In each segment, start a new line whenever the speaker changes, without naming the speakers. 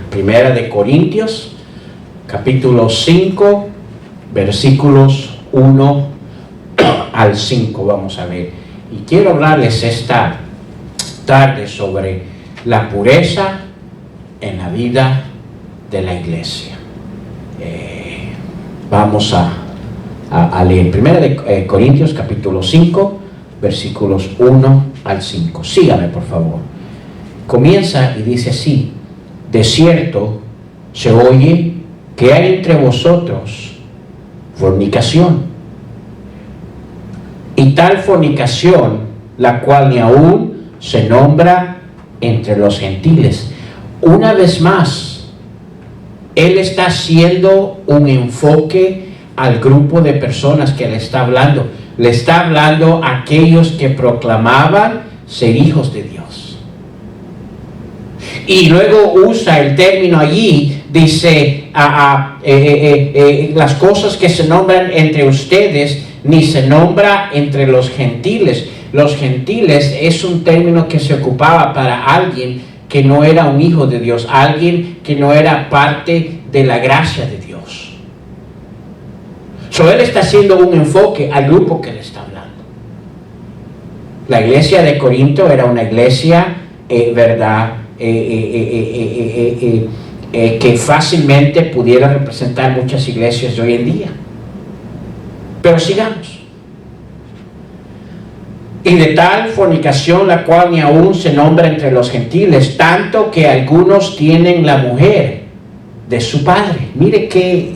Primera de Corintios, capítulo 5, versículos 1 al 5, vamos a ver. Y quiero hablarles esta tarde sobre la pureza en la vida de la iglesia. Vamos a leer Primera de Corintios, capítulo 5, versículos 1 al 5. Sígame, por favor. Comienza y dice así: de cierto se oye que hay entre vosotros fornicación, y tal fornicación, la cual ni aún se nombra entre los gentiles. Una vez más, él está haciendo un enfoque al grupo de personas que le está hablando. Le está hablando a aquellos que proclamaban ser hijos de Dios. Y luego usa el término allí, dice, las cosas que se nombran entre ustedes, ni se nombra entre los gentiles. Los gentiles es un término que se ocupaba para alguien que no era un hijo de Dios, alguien que no era parte de la gracia de Dios. Él está haciendo un enfoque al grupo que le está hablando. La iglesia de Corinto era una iglesia, que fácilmente pudiera representar muchas iglesias de hoy en día. Pero sigamos. Y de tal fornicación, la cual ni aún se nombra entre los gentiles, tanto que algunos tienen la mujer de su padre. Mire qué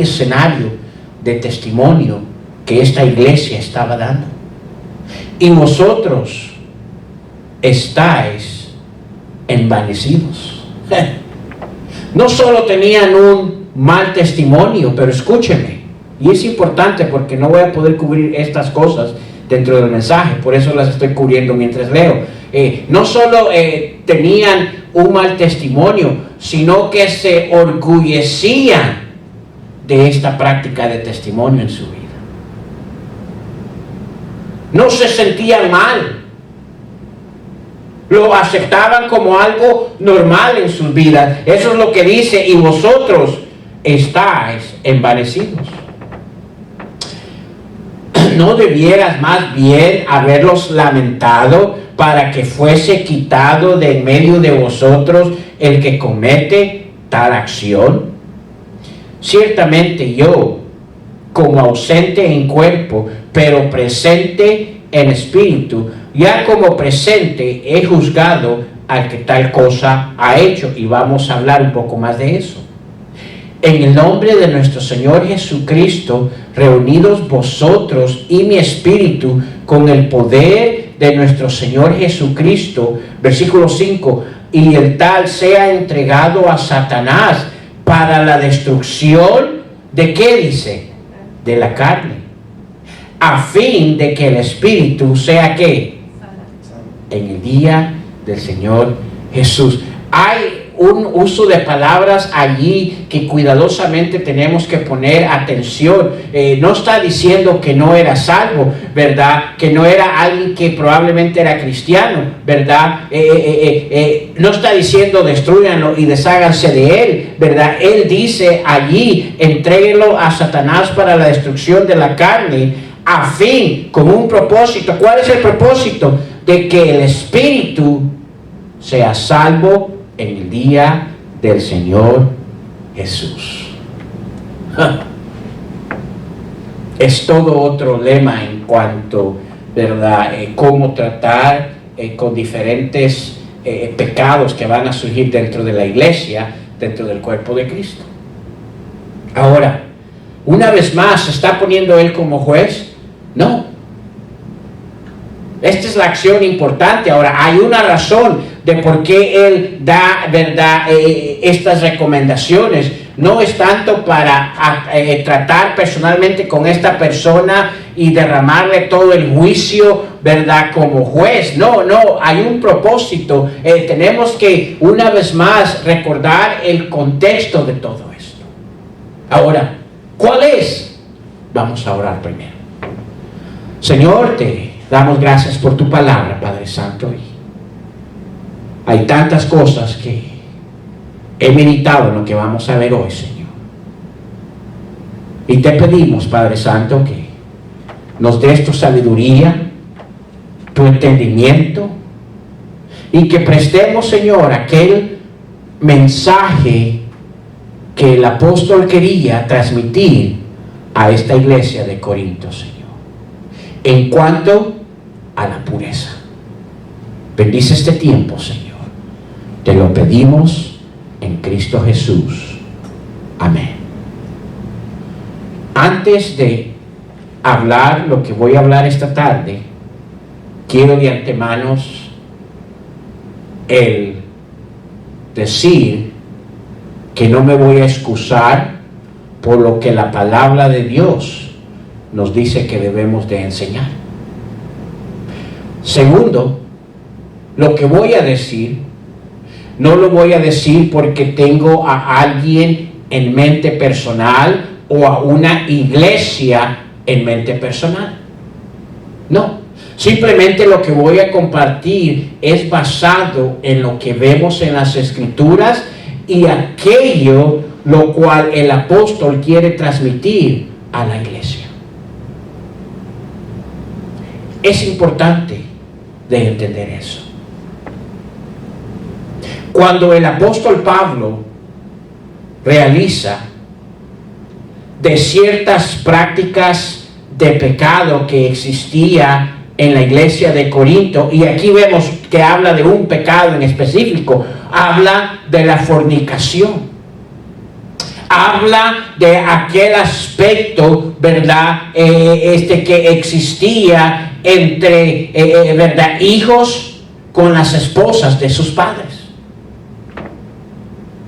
escenario de testimonio que esta iglesia estaba dando. Y vosotros estáis envanecidos. No solo tenían un mal testimonio, pero escúcheme, y es importante porque no voy a poder cubrir estas cosas dentro del mensaje, por eso las estoy cubriendo mientras leo. No solo tenían un mal testimonio, sino que se orgullecían de esta práctica de testimonio en su vida. No se sentían mal, lo aceptaban como algo normal en sus vidas. Eso es lo que dice: y vosotros estáis envanecidos. ¿No debieras más bien haberlos lamentado para que fuese quitado de en medio de vosotros el que comete tal acción? Ciertamente yo, como ausente en cuerpo, pero presente en espíritu, ya como presente he juzgado al que tal cosa ha hecho. Y vamos a hablar un poco más de eso. En el nombre de nuestro Señor Jesucristo, reunidos vosotros y mi espíritu con el poder de nuestro Señor Jesucristo, versículo 5, y el tal sea entregado a Satanás para la destrucción ¿de qué dice? De la carne, a fin de que el espíritu sea ¿qué? En el día del Señor Jesús. Hay un uso de palabras allí que cuidadosamente tenemos que poner atención. No está diciendo que no era salvo, ¿verdad? Que no era alguien que probablemente era cristiano, ¿verdad? No está diciendo destruyanlo y desháganse de él, ¿verdad? Él dice allí: entréguenlo a Satanás para la destrucción de la carne, a fin, con un propósito. ¿Cuál es el propósito? De que el espíritu sea salvo en el día del Señor Jesús. Es todo otro lema en cuanto, ¿verdad?, cómo tratar con diferentes pecados que van a surgir dentro de la iglesia, dentro del cuerpo de Cristo. Ahora, una vez más, ¿se está poniendo él como juez? No. Esta es la acción importante. Ahora, hay una razón de por qué él da, ¿verdad?, estas recomendaciones. No es tanto para tratar personalmente con esta persona y derramarle todo el juicio, ¿verdad?, como juez. No, hay un propósito. Tenemos que, una vez más, recordar el contexto de todo esto. Ahora, ¿cuál es? Vamos a orar primero. Señor, te damos gracias por tu palabra, Padre Santo. Hay tantas cosas que he meditado en lo que vamos a ver hoy, Señor. Y te pedimos, Padre Santo, que nos des tu sabiduría, tu entendimiento, y que prestemos, Señor, aquel mensaje que el apóstol quería transmitir a esta iglesia de Corinto, Señor, en cuanto a la pureza. Bendice este tiempo, Señor. Te lo pedimos en Cristo Jesús. Amén. Antes de hablar lo que voy a hablar esta tarde, quiero de antemano el decir que no me voy a excusar por lo que la palabra de Dios nos dice que debemos de enseñar. Segundo, lo que voy a decir, no lo voy a decir porque tengo a alguien en mente personal o a una iglesia en mente personal. No, simplemente lo que voy a compartir es basado en lo que vemos en las Escrituras y aquello lo cual el apóstol quiere transmitir a la iglesia. Es importante de entender eso. Cuando el apóstol Pablo realiza de ciertas prácticas de pecado que existía en la iglesia de Corinto, y aquí vemos que habla de un pecado en específico, habla de la fornicación, habla de aquel aspecto, ¿verdad? Que existía entre, ¿verdad?, hijos con las esposas de sus padres.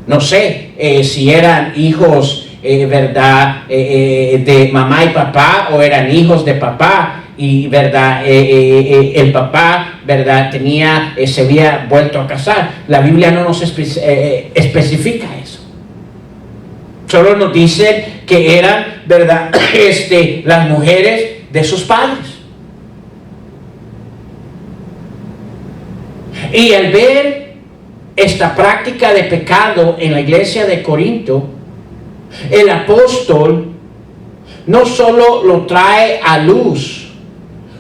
No sé si eran hijos, ¿verdad?, de mamá y papá, o eran hijos de papá y, ¿verdad?, el papá, ¿verdad?, se había vuelto a casar. La Biblia no nos especifica eso. Solo nos dice que eran, ¿verdad?, las mujeres de sus padres. Y al ver esta práctica de pecado en la iglesia de Corinto, el apóstol no solo lo trae a luz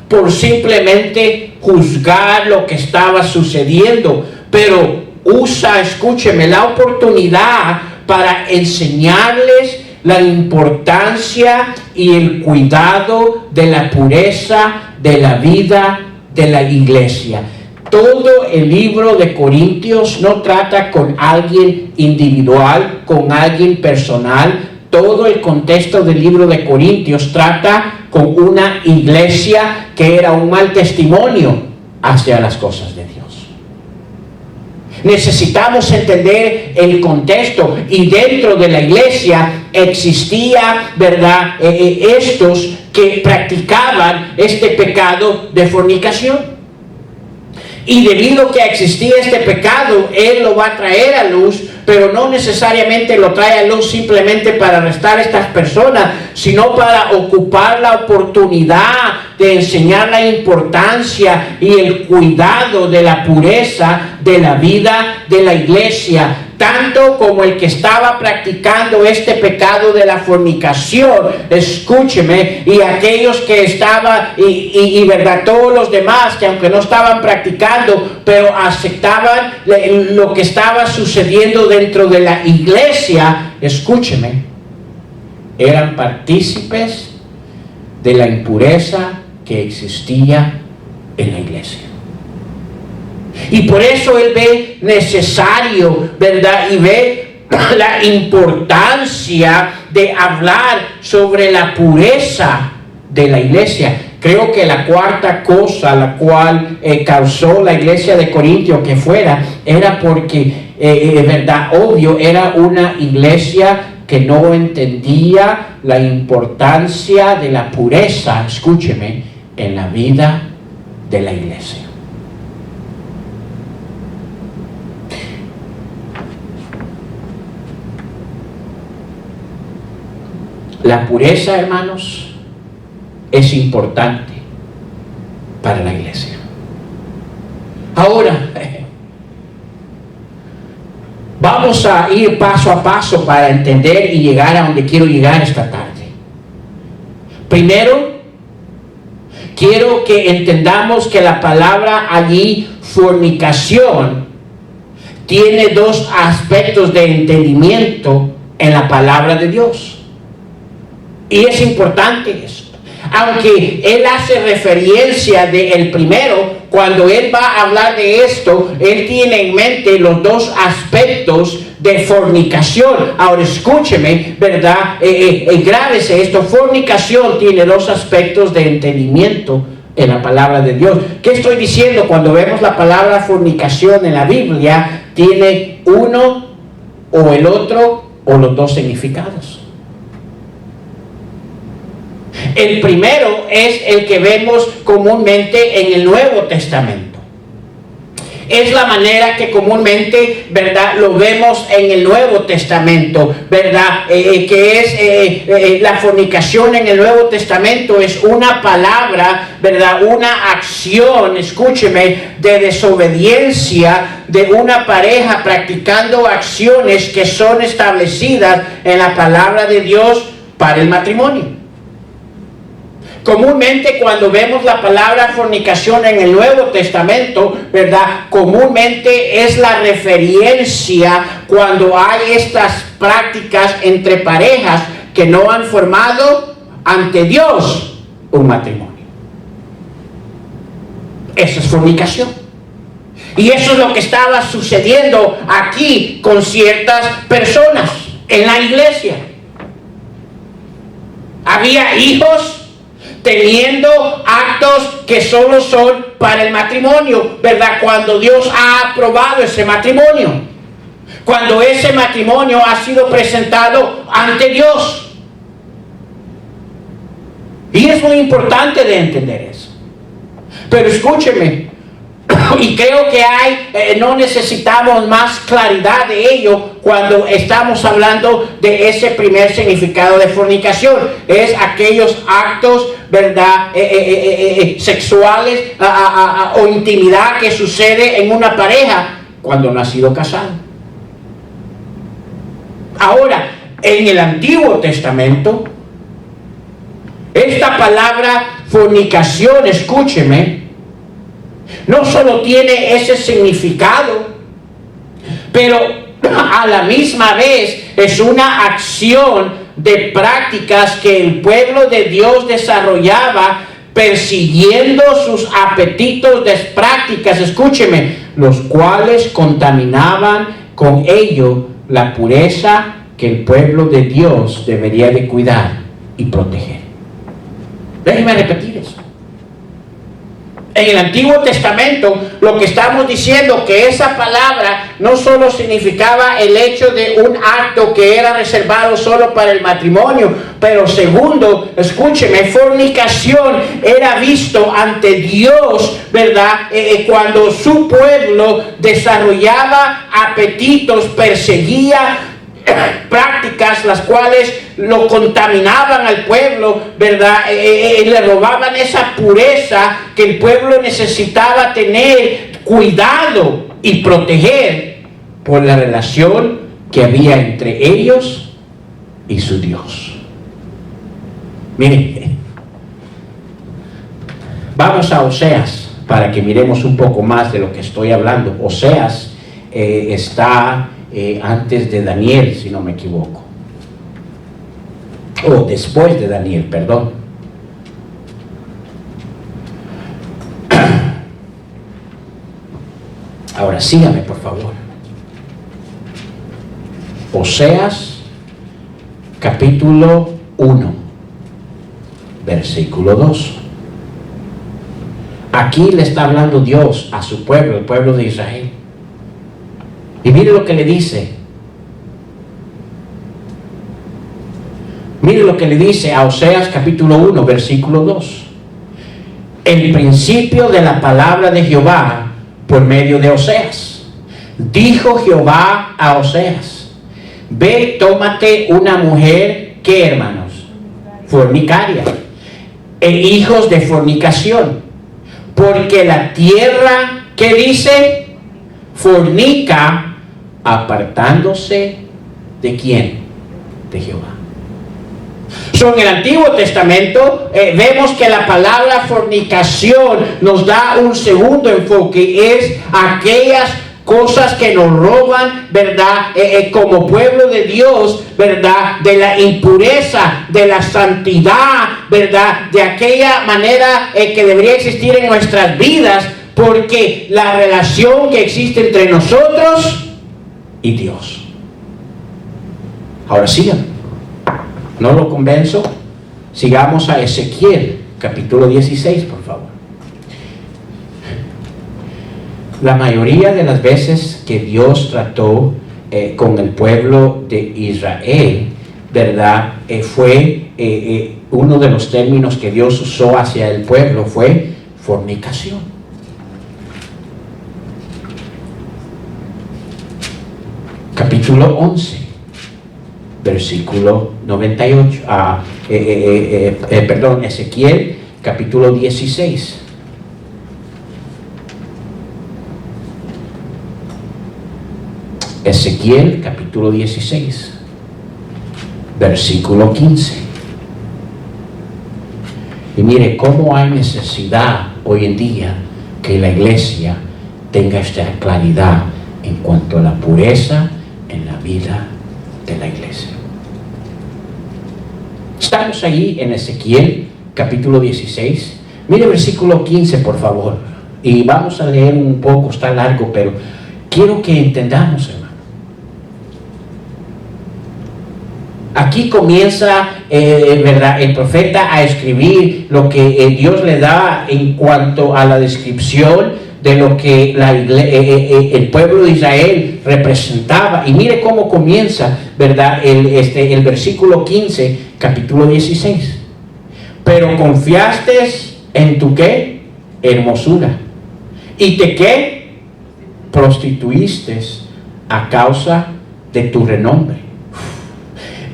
por simplemente juzgar lo que estaba sucediendo, pero usa, escúcheme, la oportunidad para enseñarles la importancia y el cuidado de la pureza de la vida de la iglesia. Todo el libro de Corintios no trata con alguien individual, con alguien personal. Todo el contexto del libro de Corintios trata con una iglesia que era un mal testimonio hacia las cosas de Dios. Necesitamos entender el contexto, y dentro de la iglesia existía, ¿verdad?, estos que practicaban este pecado de fornicación. Y debido a que existía este pecado, Él lo va a traer a luz, pero no necesariamente lo trae a luz simplemente para arrestar a estas personas, sino para ocupar la oportunidad de enseñar la importancia y el cuidado de la pureza de la vida de la iglesia. Tanto como el que estaba practicando este pecado de la fornicación, escúcheme, y aquellos que estaban, y verdad, todos los demás que aunque no estaban practicando, pero aceptaban lo que estaba sucediendo dentro de la iglesia, escúcheme, eran partícipes de la impureza que existía en la iglesia. Y por eso él ve necesario, ¿verdad?, y ve la importancia de hablar sobre la pureza de la iglesia. Creo que la cuarta cosa la cual causó la iglesia de Corintio que fuera, era porque, verdad, obvio, era una iglesia que no entendía la importancia de la pureza, escúcheme, en la vida de la iglesia. La pureza, hermanos, es importante para la iglesia. Ahora, Vamos a ir paso a paso para entender y llegar a donde quiero llegar esta tarde. Primero, quiero que entendamos que la palabra allí, fornicación, tiene dos aspectos de entendimiento en la palabra de Dios. Y es importante eso. Aunque él hace referencia del primero, cuando él va a hablar de esto, él tiene en mente los dos aspectos de fornicación. Ahora escúcheme, ¿verdad? Grábese esto. Fornicación tiene dos aspectos de entendimiento en la palabra de Dios. ¿Qué estoy diciendo? Cuando vemos la palabra fornicación en la Biblia, tiene uno o el otro o los dos significados. El primero es el que vemos comúnmente en el Nuevo Testamento. Es la manera que comúnmente, ¿verdad?, lo vemos en el Nuevo Testamento, ¿verdad? Que es la fornicación en el Nuevo Testamento es una palabra, ¿verdad?, una acción, escúcheme, de desobediencia de una pareja practicando acciones que son establecidas en la palabra de Dios para el matrimonio. Comúnmente cuando vemos la palabra fornicación en el Nuevo Testamento, ¿verdad?, comúnmente es la referencia cuando hay estas prácticas entre parejas que no han formado ante Dios un matrimonio. Eso es fornicación. Y eso es lo que estaba sucediendo aquí con ciertas personas en la iglesia. Había hijos teniendo actos que solo son para el matrimonio, ¿verdad? Cuando Dios ha aprobado ese matrimonio, cuando ese matrimonio ha sido presentado ante Dios. Y es muy importante de entender eso. Pero escúcheme, y creo que no necesitamos más claridad de ello cuando estamos hablando de ese primer significado de fornicación. Es aquellos actos, ¿verdad?, sexuales o intimidad que sucede en una pareja cuando no ha sido casado. Ahora, en el Antiguo Testamento, esta palabra fornicación, escúcheme, no solo tiene ese significado, pero a la misma vez es una acción de prácticas que el pueblo de Dios desarrollaba persiguiendo sus apetitos de prácticas, escúcheme, los cuales contaminaban con ello la pureza que el pueblo de Dios debería de cuidar y proteger. Déjenme repetir eso. En el Antiguo Testamento, lo que estamos diciendo que esa palabra no solo significaba el hecho de un acto que era reservado solo para el matrimonio, pero segundo, escúcheme, fornicación era visto ante Dios, ¿verdad? Cuando su pueblo desarrollaba apetitos, perseguía prácticas las cuales lo contaminaban al pueblo, ¿verdad? Le robaban esa pureza que el pueblo necesitaba tener cuidado y proteger por la relación que había entre ellos y su Dios. Miren, vamos a Oseas para que miremos un poco más de lo que estoy hablando. Oseas está antes de Daniel, si no me equivoco, o después de Daniel, perdón. Ahora sígame, por favor. Oseas capítulo 1, versículo 2. Aquí le está hablando Dios a su pueblo, el pueblo de Israel. Y mire lo que le dice. Mire lo que le dice a Oseas capítulo 1, versículo 2. El principio de la palabra de Jehová por medio de Oseas. Dijo Jehová a Oseas: ve, tómate una mujer, ¿qué, hermanos? Fornicaria, e hijos de fornicación, porque la tierra, ¿qué dice? Fornica apartándose ¿de quién? De Jehová. En el Antiguo Testamento vemos que la palabra fornicación nos da un segundo enfoque, es aquellas cosas que nos roban, ¿verdad? Como pueblo de Dios, ¿verdad? De la impureza, de la santidad, ¿verdad? De aquella manera que debería existir en nuestras vidas, porque la relación que existe entre nosotros y Dios. Ahora sigan. ¿No lo convenzo? Sigamos a Ezequiel, capítulo 16, por favor. La mayoría de las veces que Dios trató con el pueblo de Israel, ¿verdad? Fue uno de los términos que Dios usó hacia el pueblo fue fornicación. Capítulo 11. Versículo 98, Ezequiel, capítulo 16. Ezequiel, capítulo 16, versículo 15. Y mire cómo hay necesidad hoy en día que la iglesia tenga esta claridad en cuanto a la pureza en la vida de la iglesia. Estamos ahí en Ezequiel capítulo 16. Mire el versículo 15, por favor, y vamos a leer un poco, está largo, pero quiero que entendamos, hermano. Aquí comienza ¿verdad? El profeta a escribir lo que Dios le da en cuanto a la descripción de lo que el pueblo de Israel representaba. Y mire cómo comienza, ¿verdad? El versículo 15, capítulo 16. Pero confiaste en tu ¿qué? Hermosura. ¿Y te qué? Prostituiste a causa de tu renombre.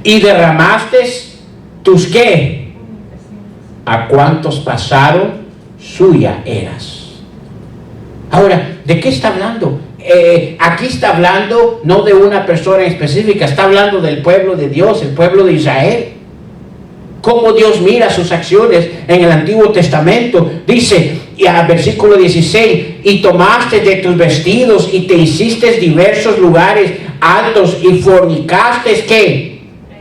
Y derramaste tus ¿qué? A cuantos pasaron, suya eras. Ahora, ¿de qué está hablando? Aquí está hablando no de una persona específica, está hablando del pueblo de Dios, el pueblo de Israel. Cómo Dios mira sus acciones en el Antiguo Testamento. Dice, y al versículo 16, y tomaste de tus vestidos y te hiciste diversos lugares altos y fornicaste ¿qué?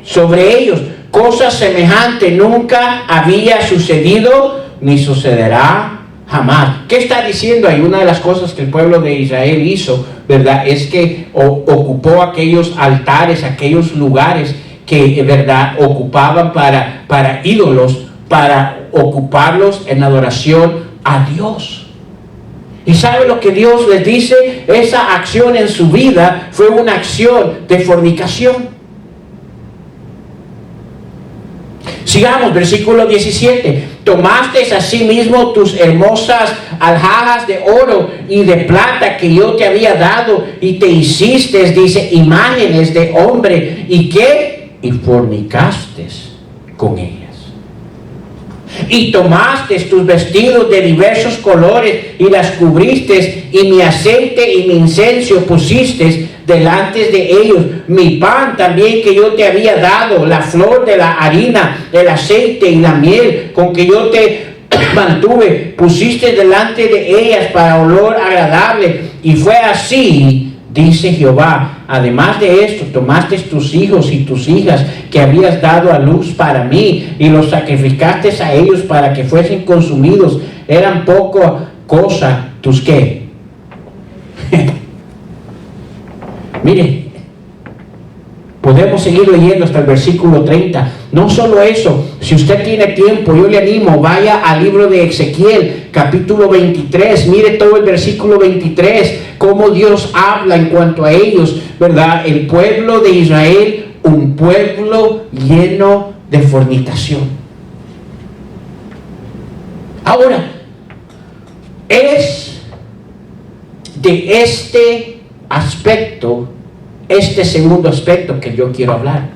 Sobre ellos. Cosa semejante nunca había sucedido ni sucederá jamás. ¿Qué está diciendo ahí? Una de las cosas que el pueblo de Israel hizo, ¿verdad? Es que ocupó aquellos altares, aquellos lugares que, ¿verdad? Ocupaban para ídolos, para ocuparlos en adoración a Dios. ¿Y sabe lo que Dios les dice? Esa acción en su vida fue una acción de fornicación. Sigamos, versículo 17. Tomaste asimismo tus hermosas alhajas de oro y de plata que yo te había dado y te hiciste, dice, imágenes de hombre. ¿Y qué? Y fornicaste con ellas. Y tomaste tus vestidos de diversos colores y las cubriste, y mi aceite y mi incienso pusiste delante de ellos. Mi pan también que yo te había dado, la flor de la harina, el aceite y la miel con que yo te mantuve, pusiste delante de ellas para olor agradable. Y fue así, dice Jehová. Además de esto, tomaste tus hijos y tus hijas que habías dado a luz para mí y los sacrificaste a ellos para que fuesen consumidos. Eran poca cosa tus ¿qué? Mire, podemos seguir leyendo hasta el versículo 30. No solo eso, si usted tiene tiempo, yo le animo, vaya al libro de Ezequiel, capítulo 23. Mire todo el versículo 23, cómo Dios habla en cuanto a ellos, ¿verdad? El pueblo de Israel, un pueblo lleno de fornicación. Ahora, es de este aspecto, este segundo aspecto que yo quiero hablar.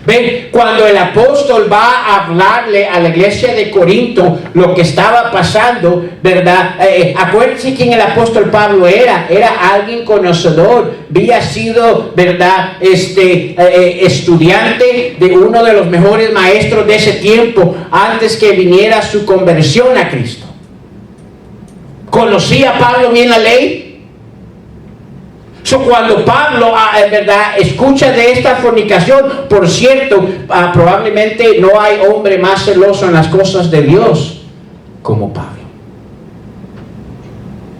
Ven, cuando el apóstol va a hablarle a la iglesia de Corinto lo que estaba pasando, ¿verdad? Acuérdense quién el apóstol Pablo era. Era alguien conocedor. Había sido, ¿verdad? Estudiante de uno de los mejores maestros de ese tiempo antes que viniera su conversión a Cristo. ¿Conocía Pablo bien la ley? Cuando Pablo, ¿verdad?, escucha de esta fornicación, por cierto, probablemente no hay hombre más celoso en las cosas de Dios como Pablo.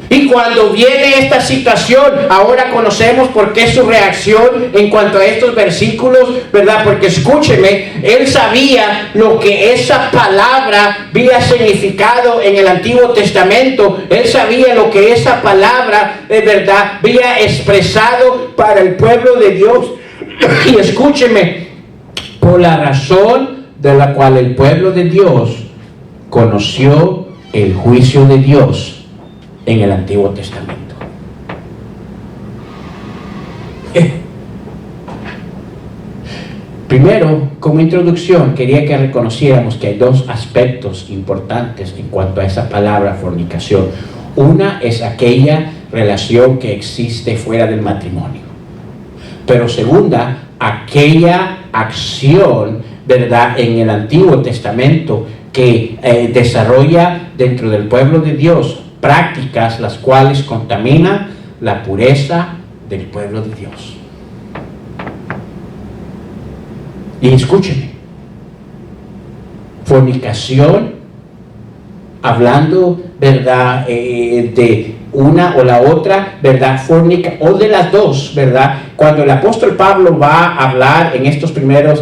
Y cuando viene esta situación, ahora conocemos por qué su reacción en cuanto a estos versículos, ¿verdad? Porque escúcheme, él sabía lo que esa palabra había significado en el Antiguo Testamento. Él sabía lo que esa palabra, ¿verdad?, había expresado para el pueblo de Dios. Y escúcheme, por la razón de la cual el pueblo de Dios conoció el juicio de Dios en el Antiguo Testamento. Primero, como introducción, quería que reconociéramos que hay dos aspectos importantes en cuanto a esa palabra fornicación. Una es aquella relación que existe fuera del matrimonio. Pero segunda, aquella acción, ¿verdad?, en el Antiguo Testamento que desarrolla dentro del pueblo de Dios prácticas las cuales contaminan la pureza del pueblo de Dios. Y escúcheme, fornicación, hablando, ¿verdad?, de una o la otra, ¿verdad?, fornica, o de las dos, ¿verdad? Cuando el apóstol Pablo va a hablar en estos primeros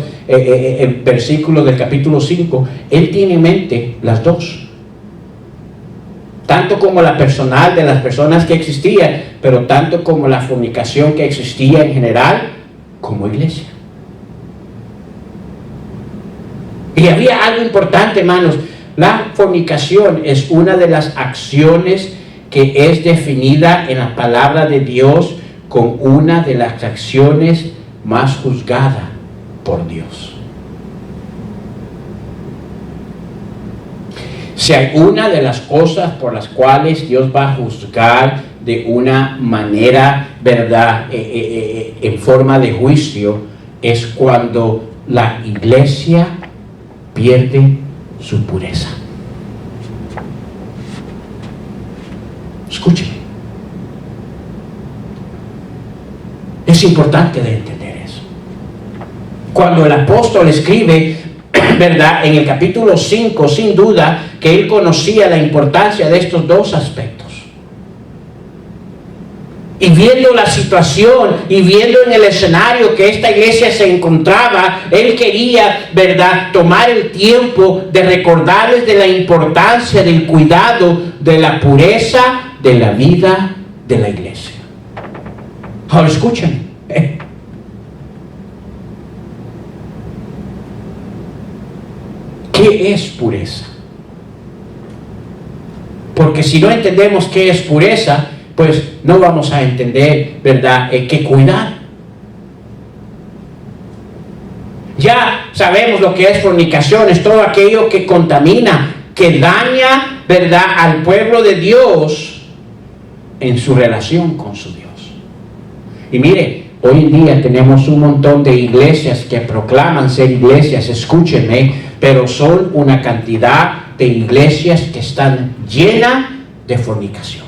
versículos del capítulo 5, él tiene en mente las dos. Tanto como la personal de las personas que existían, pero tanto como la fornicación que existía en general como iglesia. Y había algo importante, hermanos. La fornicación es una de las acciones que es definida en la palabra de Dios con una de las acciones más juzgadas por Dios. Si hay una de las cosas por las cuales Dios va a juzgar de una manera, ¿verdad?, en forma de juicio, es cuando la iglesia pierde su pureza. Escúcheme. Es importante de entender eso. Cuando el apóstol escribe, ¿verdad?, en el capítulo 5, sin duda que él conocía la importancia de estos dos aspectos. Y viendo la situación y viendo en el escenario que esta iglesia se encontraba, él quería, ¿verdad?, tomar el tiempo de recordarles de la importancia del cuidado de la pureza de la vida de la iglesia. Ahora escuchen. ¿Qué es pureza? Porque si no entendemos qué es pureza, pues no vamos a entender, ¿verdad?, qué cuidar. Ya sabemos lo que es fornicación, es todo aquello que contamina, que daña, ¿verdad?, al pueblo de Dios en su relación con su Dios. Y mire, hoy en día tenemos un montón de iglesias que proclaman ser iglesias, escúchenme, pero son una cantidad de iglesias que están llenas de fornicación.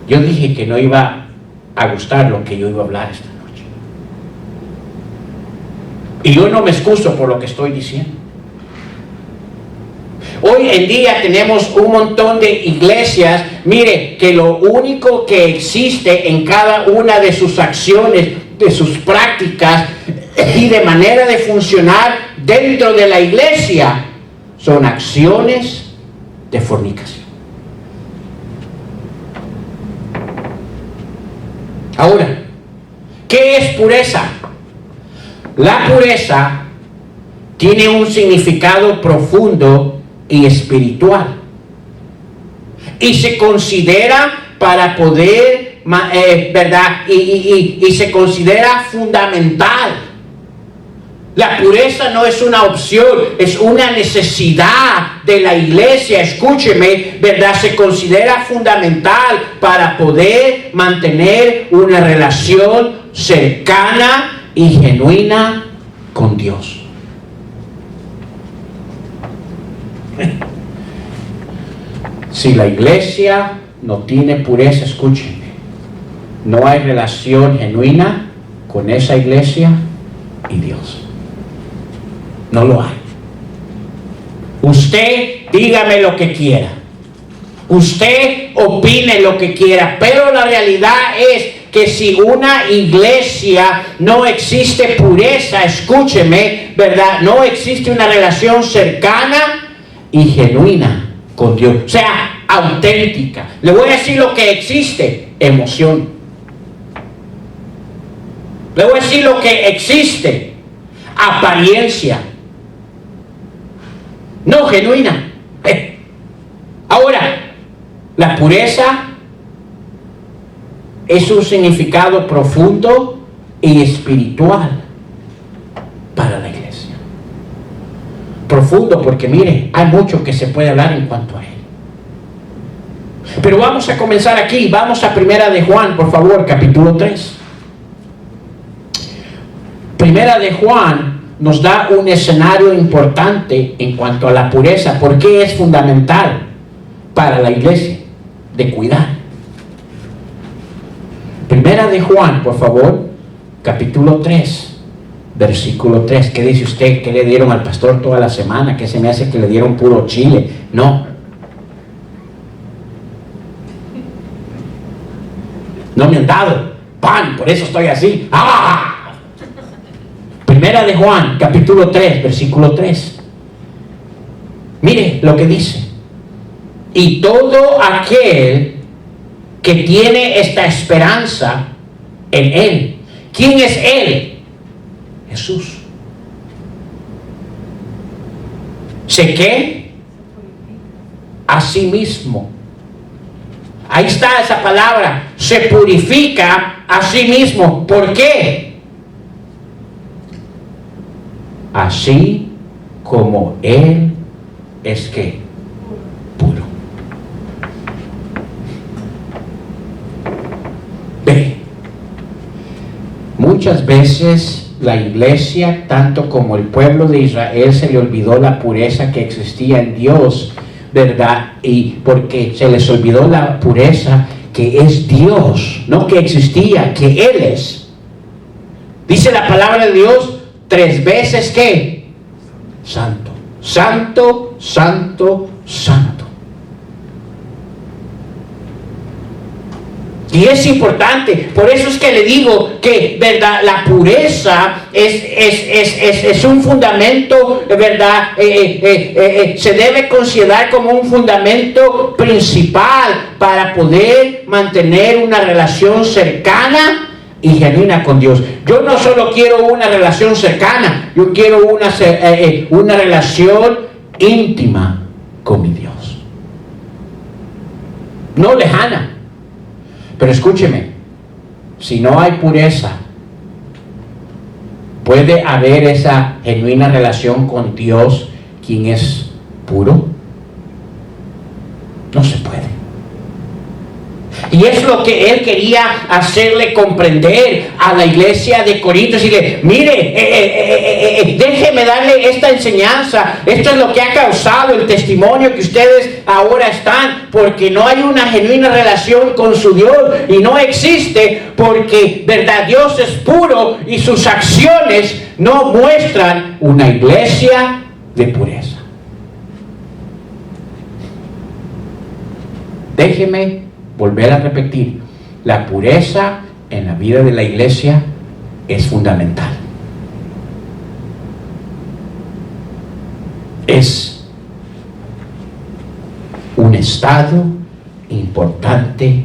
Yo dije que no iba a gustar lo que yo iba a hablar esta noche. Y yo no me excuso por lo que estoy diciendo. Hoy en día tenemos un montón de iglesias, mire, que lo único que existe en cada una de sus acciones, de sus prácticas y de manera de funcionar dentro de la iglesia son acciones de fornicación. Ahora, ¿qué es pureza? La pureza tiene un significado profundo y espiritual, y se considera para poder ¿verdad? Y se considera fundamental. La pureza no es una opción, es una necesidad de la iglesia. Escúcheme, ¿verdad? Se considera fundamental para poder mantener una relación cercana y genuina con Dios. Si la iglesia no tiene pureza, escúcheme, no hay relación genuina con esa iglesia y Dios. No lo hay. Usted dígame lo que quiera. Usted opine lo que quiera. Pero la realidad es que si una iglesia no existe pureza, escúcheme, ¿verdad? No existe una relación cercana y genuina con Dios. O sea, auténtica. Le voy a decir lo que existe: emoción. Le voy a decir lo que existe: apariencia. No genuina. Ahora, la pureza es un significado profundo y espiritual para la iglesia. Profundo porque mire, hay mucho que se puede hablar en cuanto a él. Pero vamos a comenzar aquí. Vamos a Primera de Juan, por favor, capítulo 3. Primera de Juan nos da un escenario importante en cuanto a la pureza. ¿Por qué es fundamental para la iglesia de cuidar? Primera de Juan, por favor, capítulo 3, versículo 3. ¿Qué dice usted? ¿Qué le dieron al pastor toda la semana? ¿Qué se me hace que le dieron puro chile? No. No me han dado pan, por eso estoy así. ¡Ah! Primera de Juan, capítulo 3, versículo 3. Mire lo que dice: y todo aquel que tiene esta esperanza en Él. ¿Quién es Él? Jesús. ¿Se qué? A sí mismo. Ahí está esa palabra. Se purifica a sí mismo. ¿Por qué? Así como Él es que puro. Ve, muchas veces la iglesia, tanto como el pueblo de Israel, se le olvidó la pureza que existía en Dios, ¿verdad? Y porque se les olvidó la pureza que es Dios, no que existía, que Él es. Dice la palabra de Dios 3 veces que santo, santo, santo, santo. Y es importante, por eso es que le digo que, ¿verdad? La pureza es un fundamento, ¿verdad? Se debe considerar como un fundamento principal para poder mantener una relación cercana y genuina con Dios. Yo no solo quiero una relación cercana, yo quiero una relación íntima con mi Dios. No lejana. Pero escúcheme, si no hay pureza, ¿puede haber esa genuina relación con Dios, quien es puro? No se puede. Y es lo que él quería hacerle comprender a la iglesia de Corinto. Decirle, mire, déjeme darle esta enseñanza. Esto es lo que ha causado el testimonio que ustedes ahora están, porque no hay una genuina relación con su Dios. Y no existe porque, ¿verdad? Dios es puro y sus acciones no muestran una iglesia de pureza. Déjeme volver a repetir, la pureza en la vida de la iglesia es fundamental. Es un estado importante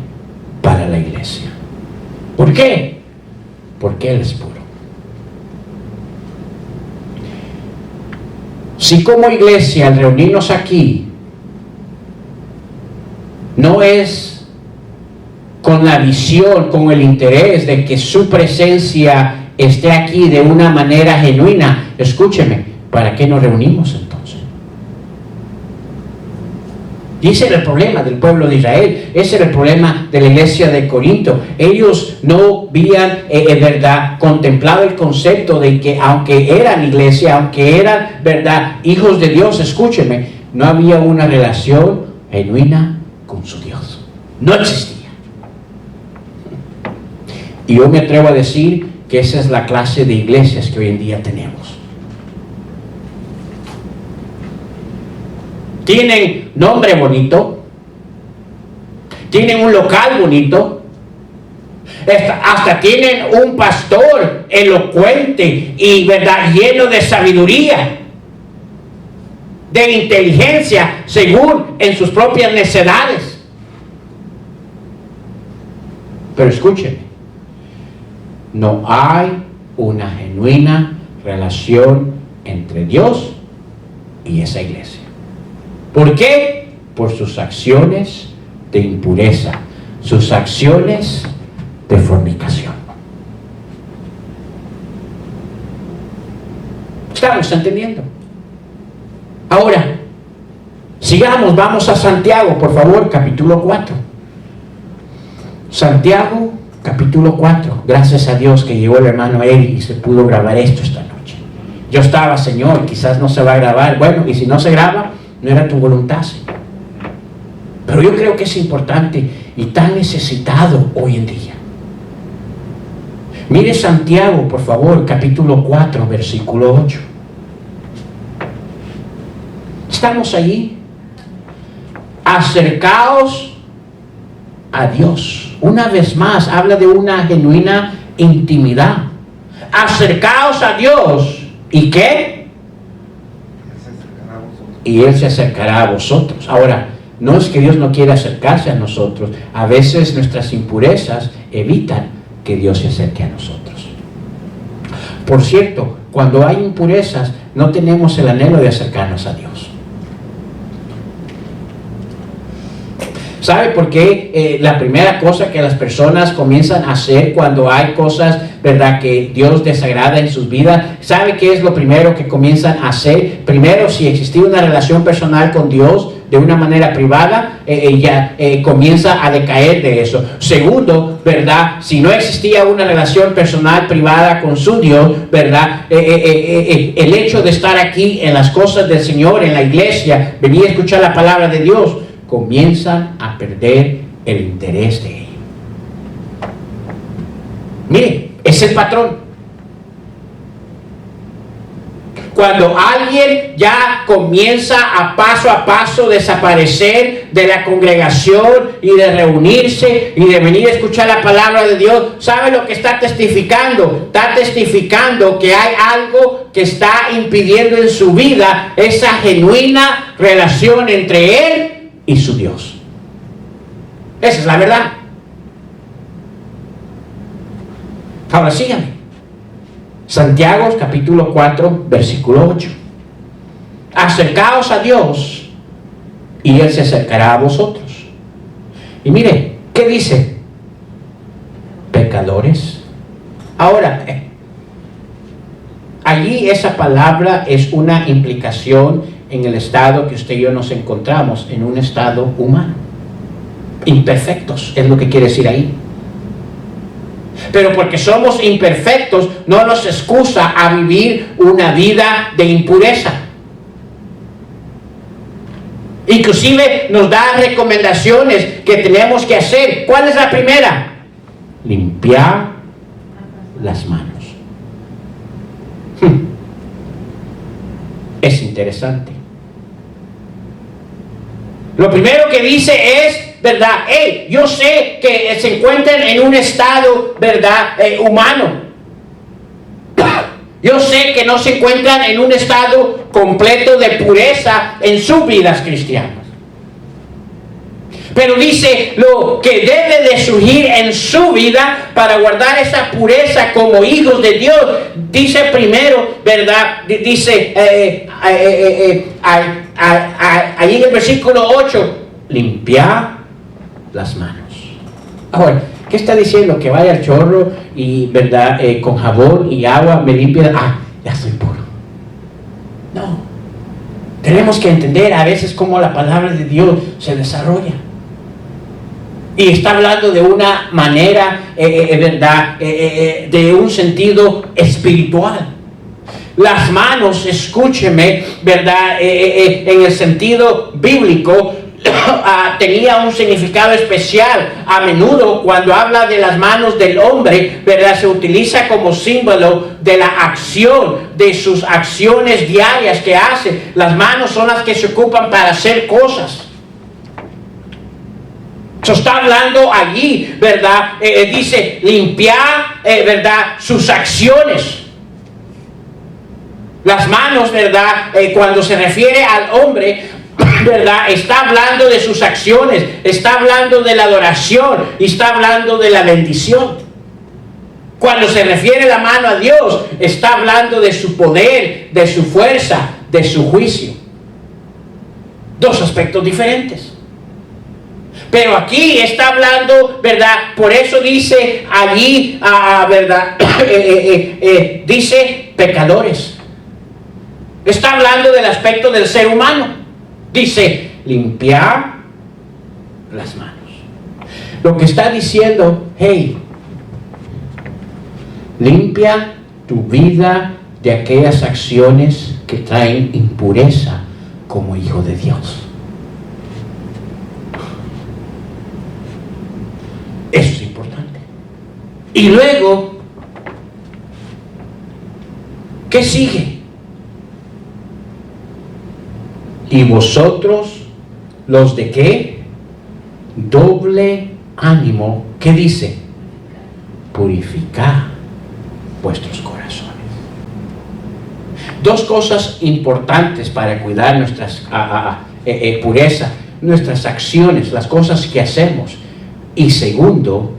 para la iglesia. ¿Por qué? Porque Él es puro. Si como iglesia al reunirnos aquí no es con la visión, con el interés de que su presencia esté aquí de una manera genuina, escúcheme, ¿para qué nos reunimos entonces? Y ese era el problema del pueblo de Israel, ese era el problema de la iglesia de Corinto. Ellos no habían, en verdad, contemplado el concepto de que aunque eran iglesia, aunque eran, verdad, hijos de Dios, escúcheme, no había una relación genuina con su Dios. No existía. Y yo me atrevo a decir que esa es la clase de iglesias que hoy en día tenemos. Tienen nombre bonito, tienen un local bonito, hasta tienen un pastor elocuente y, verdad, lleno de sabiduría, de inteligencia, según en sus propias necedades. Pero escúchenme, no hay una genuina relación entre Dios y esa iglesia. ¿Por qué? Por sus acciones de impureza, sus acciones de fornicación. ¿Estamos entendiendo? Ahora, sigamos, vamos a Santiago, por favor, capítulo 4. Santiago, capítulo 4. Gracias a Dios que llegó el hermano Eli y se pudo grabar esto esta noche. Yo estaba, Señor, quizás no se va a grabar. Bueno, y si no se graba, no era tu voluntad, Señor. Pero yo creo que es importante y tan necesitado hoy en día. Mire Santiago, por favor, capítulo 4, versículo 8. Estamos allí. Acercaos a Dios. Una vez más, habla de una genuina intimidad. Acercaos a Dios. ¿Y qué? Y Él se acercará a vosotros. Ahora, no es que Dios no quiera acercarse a nosotros. A veces nuestras impurezas evitan que Dios se acerque a nosotros. Por cierto, cuando hay impurezas, no tenemos el anhelo de acercarnos a Dios. ¿Sabe por qué? La primera cosa que las personas comienzan a hacer cuando hay cosas, ¿verdad?, que Dios desagrada en sus vidas. ¿Sabe qué es lo primero que comienzan a hacer? Primero, si existía una relación personal con Dios de una manera privada, comienza a decaer de eso. Segundo, ¿verdad?, si no existía una relación personal privada con su Dios, ¿verdad?, el hecho de estar aquí en las cosas del Señor, en la iglesia, venir a escuchar la palabra de Dios, comienzan a perder el interés de ellos. Mire, es el patrón. Cuando alguien ya comienza a paso desaparecer de la congregación y de reunirse y de venir a escuchar la palabra de Dios, ¿sabe lo que está testificando? Está testificando que hay algo que está impidiendo en su vida esa genuina relación entre él y su Dios. Esa es la verdad. Ahora síganme. Santiago capítulo 4 versículo 8. Acercaos a Dios y Él se acercará a vosotros. Y mire, ¿qué dice? Pecadores. Ahora, allí esa palabra es una implicación en el estado que usted y yo nos encontramos, en un estado humano. Imperfectos, es lo que quiere decir ahí. Pero porque somos imperfectos, no nos excusa a vivir una vida de impureza. Inclusive nos da recomendaciones que tenemos que hacer. ¿Cuál es la primera? Limpiar las manos. Es interesante. Lo primero que dice es, ¿verdad? Hey, yo sé que se encuentran en un estado, ¿verdad?, humano. Yo sé que no se encuentran en un estado completo de pureza en sus vidas cristianas. Pero dice lo que debe de surgir en su vida para guardar esa pureza como hijos de Dios. Dice primero, ¿verdad? Dice allí en el versículo 8, limpiar las manos. Ahora, ¿qué está diciendo? Que vaya al chorro y, ¿verdad? Con jabón y agua me limpia. Ya estoy puro. No. Tenemos que entender a veces cómo la palabra de Dios se desarrolla. Y está hablando de una manera, ¿verdad? De un sentido espiritual. Las manos, escúcheme, ¿verdad? En el sentido bíblico, tenía un significado especial. A menudo, cuando habla de las manos del hombre, ¿verdad? Se utiliza como símbolo de la acción, de sus acciones diarias que hace. Las manos son las que se ocupan para hacer cosas. Se está hablando allí, ¿verdad? Dice limpiar, ¿verdad? Sus acciones. Las manos, ¿verdad? Cuando se refiere al hombre, ¿verdad? Está hablando de sus acciones, está hablando de la adoración y está hablando de la bendición. Cuando se refiere la mano a Dios, está hablando de su poder, de su fuerza, de su juicio. Dos aspectos diferentes. Pero aquí está hablando, ¿verdad? Por eso dice allí, ¿verdad? Dice pecadores. Está hablando del aspecto del ser humano. Dice limpiar las manos. Lo que está diciendo, hey, limpia tu vida de aquellas acciones que traen impureza como hijo de Dios. Eso es importante. Y luego, ¿qué sigue? Y vosotros, los de qué? Doble ánimo. ¿Qué dice? Purificad vuestros corazones. Dos cosas importantes para cuidar nuestras pureza, nuestras acciones, las cosas que hacemos. Y segundo,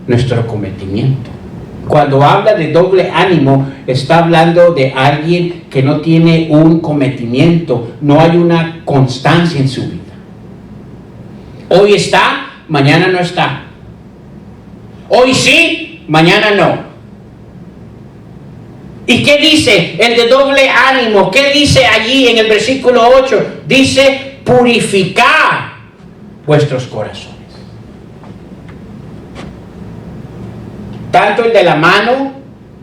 nuestro cometimiento. Cuando habla de doble ánimo, está hablando de alguien que no tiene un cometimiento, no hay una constancia en su vida. Hoy está, mañana no está. Hoy sí, mañana no. ¿Y qué dice el de doble ánimo? ¿Qué dice allí en el versículo 8? Dice, purificar vuestros corazones. Tanto el de la mano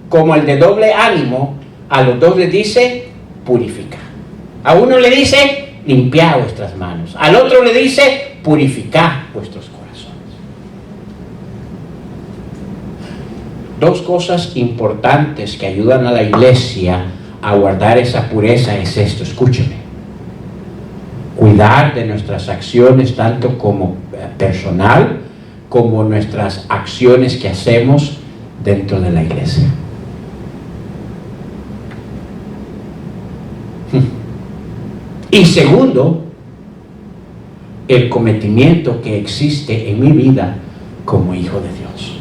como el de doble ánimo, a los dos les dice purificar. A uno le dice limpiar vuestras manos, al otro le dice purificar vuestros corazones. Dos cosas importantes que ayudan a la iglesia a guardar esa pureza es esto, escúcheme. Cuidar de nuestras acciones tanto como personal como nuestras acciones que hacemos dentro de la iglesia. Y segundo, el cometimiento que existe en mi vida como hijo de Dios.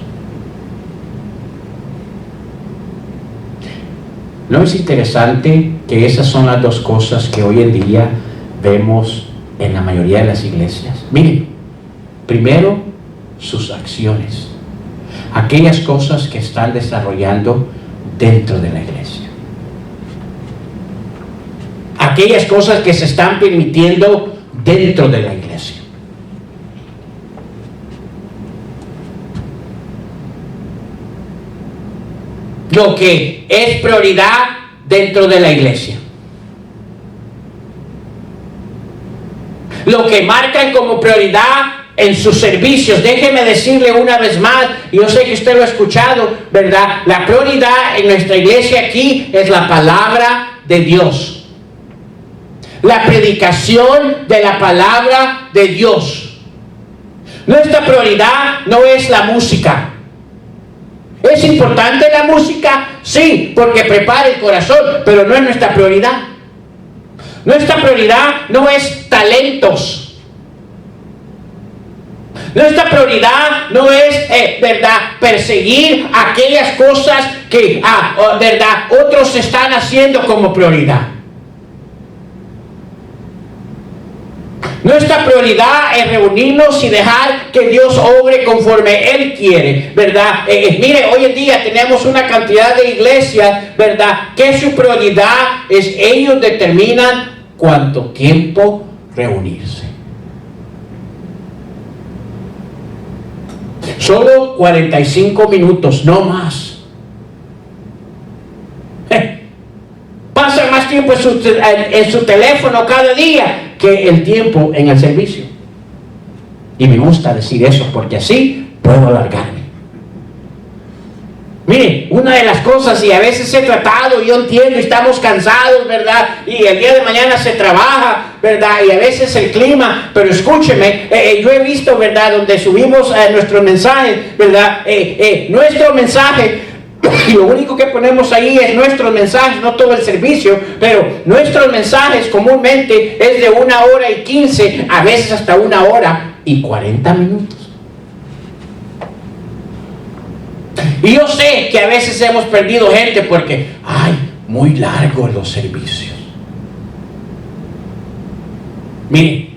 ¿No es interesante que esas son las dos cosas que hoy en día vemos en la mayoría de las iglesias? Miren, primero, sus acciones, aquellas cosas que están desarrollando dentro de la iglesia, aquellas cosas que se están permitiendo dentro de la iglesia. Lo que es prioridad dentro de la iglesia, lo que marcan como prioridad en sus servicios. Déjeme decirle una vez más, y yo sé que usted lo ha escuchado, ¿verdad? La prioridad en nuestra iglesia aquí es la palabra de Dios. La predicación de la palabra de Dios. Nuestra prioridad no es la música. ¿Es importante la música? Sí, porque prepara el corazón, pero no es nuestra prioridad. Nuestra prioridad no es talentos. Nuestra prioridad no es, ¿verdad?, perseguir aquellas cosas que, ¿verdad?, otros están haciendo como prioridad. Nuestra prioridad es reunirnos y dejar que Dios obre conforme Él quiere, ¿verdad? Mire, hoy en día tenemos una cantidad de iglesias, ¿verdad? Que su prioridad es ellos determinan cuánto tiempo reunirse. Solo 45 minutos, no más. Pasan más tiempo en su teléfono cada día que el tiempo en el servicio. Y me gusta decir eso porque así puedo alargarme. Mire, una de las cosas, y a veces he tratado, yo entiendo, estamos cansados, ¿verdad? Y el día de mañana se trabaja, ¿verdad? Y a veces el clima, pero escúcheme, yo he visto, ¿verdad? Donde subimos nuestros mensajes, ¿verdad? Nuestro mensaje, y lo único que ponemos ahí es nuestros mensajes, no todo el servicio, pero nuestros mensajes comúnmente es de 1:15, a veces hasta 1:40 minutos. Y yo sé que a veces hemos perdido gente porque, muy largos los servicios. Mire,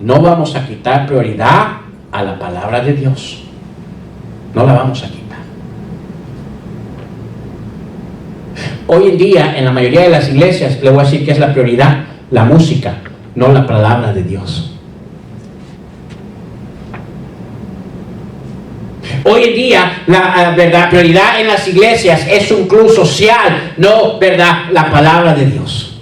no vamos a quitar prioridad a la palabra de Dios. No la vamos a quitar. Hoy en día, en la mayoría de las iglesias, le voy a decir que es la prioridad, la música, no la palabra de Dios. Hoy en día, la prioridad en las iglesias es un club social, no, ¿verdad?, la palabra de Dios.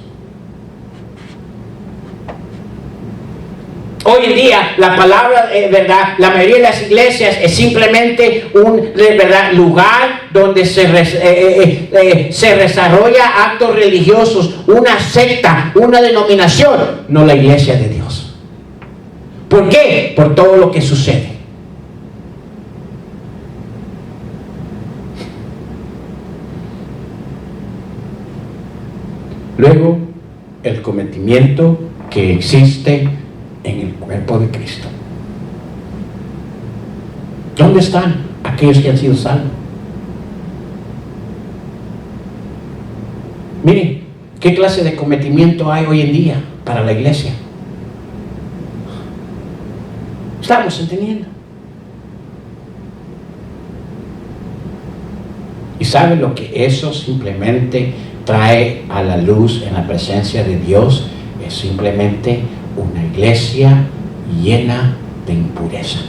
Hoy en día, la palabra, ¿verdad?, la mayoría de las iglesias es simplemente un, ¿verdad?, lugar donde se desarrolla actos religiosos, una secta, una denominación, no la iglesia de Dios. ¿Por qué? Por todo lo que sucede. Luego, el cometimiento que existe en el cuerpo de Cristo. ¿Dónde están aquellos que han sido salvos? Miren, ¿qué clase de cometimiento hay hoy en día para la iglesia? ¿Estamos entendiendo? ¿Y saben lo que eso simplemente trae a la luz en la presencia de Dios? Es simplemente una iglesia llena de impureza.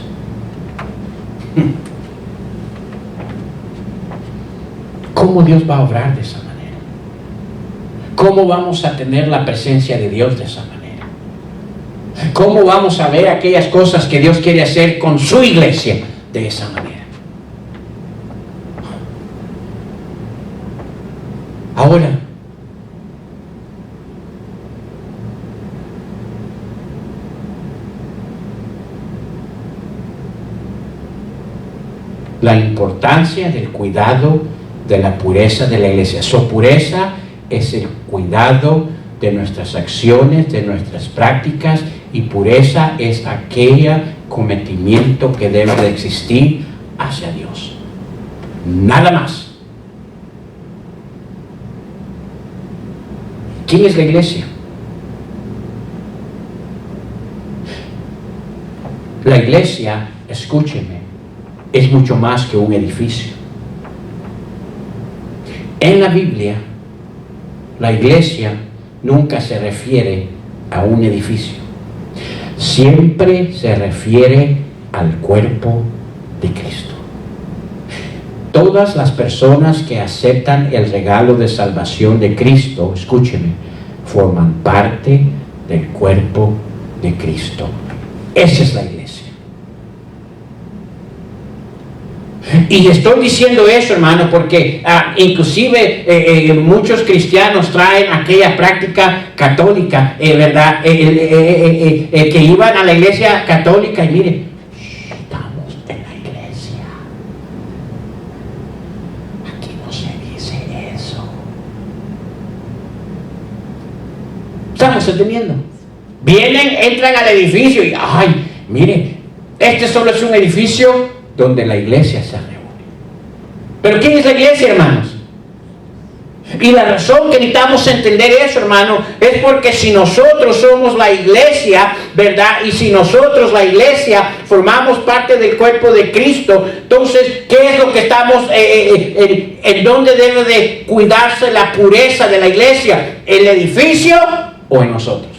¿Cómo Dios va a obrar de esa manera? ¿Cómo vamos a tener la presencia de Dios de esa manera? ¿Cómo vamos a ver aquellas cosas que Dios quiere hacer con su iglesia de esa manera? Ahora, la importancia del cuidado de la pureza de la iglesia. Su pureza es el cuidado de nuestras acciones, de nuestras prácticas, y pureza es aquel cometimiento que debe de existir hacia Dios. Nada más. ¿Quién es la iglesia? La iglesia, escúcheme, es mucho más que un edificio. En la Biblia, la iglesia nunca se refiere a un edificio. Siempre se refiere al cuerpo de Cristo. Todas las personas que aceptan el regalo de salvación de Cristo, escúcheme, forman parte del cuerpo de Cristo. Esa es la iglesia. Y estoy diciendo eso, hermano, porque inclusive muchos cristianos traen aquella práctica católica, ¿verdad? Que iban a la iglesia católica y miren, estamos en la iglesia. Aquí no se dice eso. ¿Estamos entendiendo? Vienen, entran al edificio y, mire, este solo es un edificio donde la iglesia se reúne. ¿Pero quién es la iglesia, hermanos? Y la razón que necesitamos entender eso, hermano, es porque si nosotros somos la iglesia, ¿verdad? Y si nosotros, la iglesia, formamos parte del cuerpo de Cristo, entonces, ¿qué es lo que estamos, en dónde debe de cuidarse la pureza de la iglesia? ¿El edificio o en nosotros?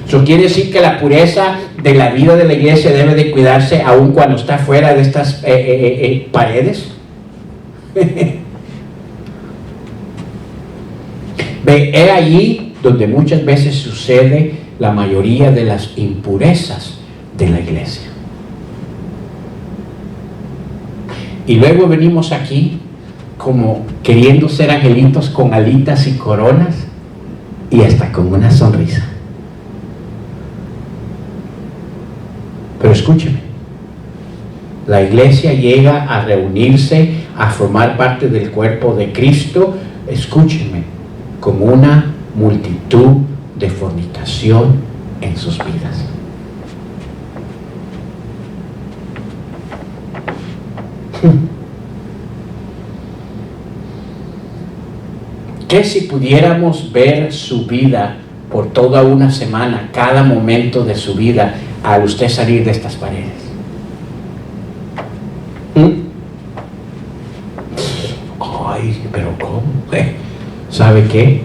Eso quiere decir que la pureza de la vida de la iglesia debe de cuidarse aun cuando está fuera de estas paredes. Ve allí donde muchas veces sucede la mayoría de las impurezas de la iglesia. Y luego venimos aquí como queriendo ser angelitos con alitas y coronas y hasta con una sonrisa. Pero escúcheme, la iglesia llega a reunirse, a formar parte del cuerpo de Cristo, escúcheme, con una multitud de fornicación en sus vidas. ¿Qué si pudiéramos ver su vida por toda una semana, cada momento de su vida, al usted salir de estas paredes? Ay, pero ¿cómo? ¿Sabe qué?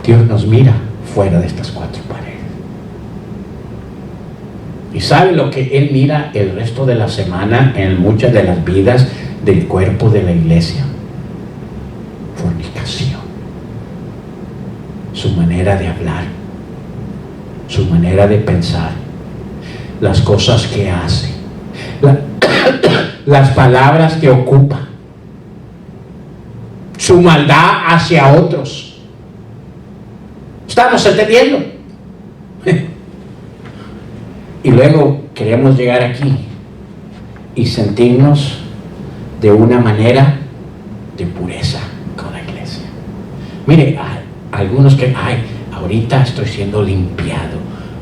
Dios nos mira fuera de estas 4 paredes. ¿Y sabe lo que Él mira el resto de la semana en muchas de las vidas del cuerpo de la iglesia? Fornicación. Su manera de hablar, su manera de pensar, las cosas que hace, las palabras que ocupa, su maldad hacia otros. ¿Estamos entendiendo? Y luego queremos llegar aquí y sentirnos de una manera de pureza con la iglesia. Mire, algunos que, ahorita estoy siendo limpiado.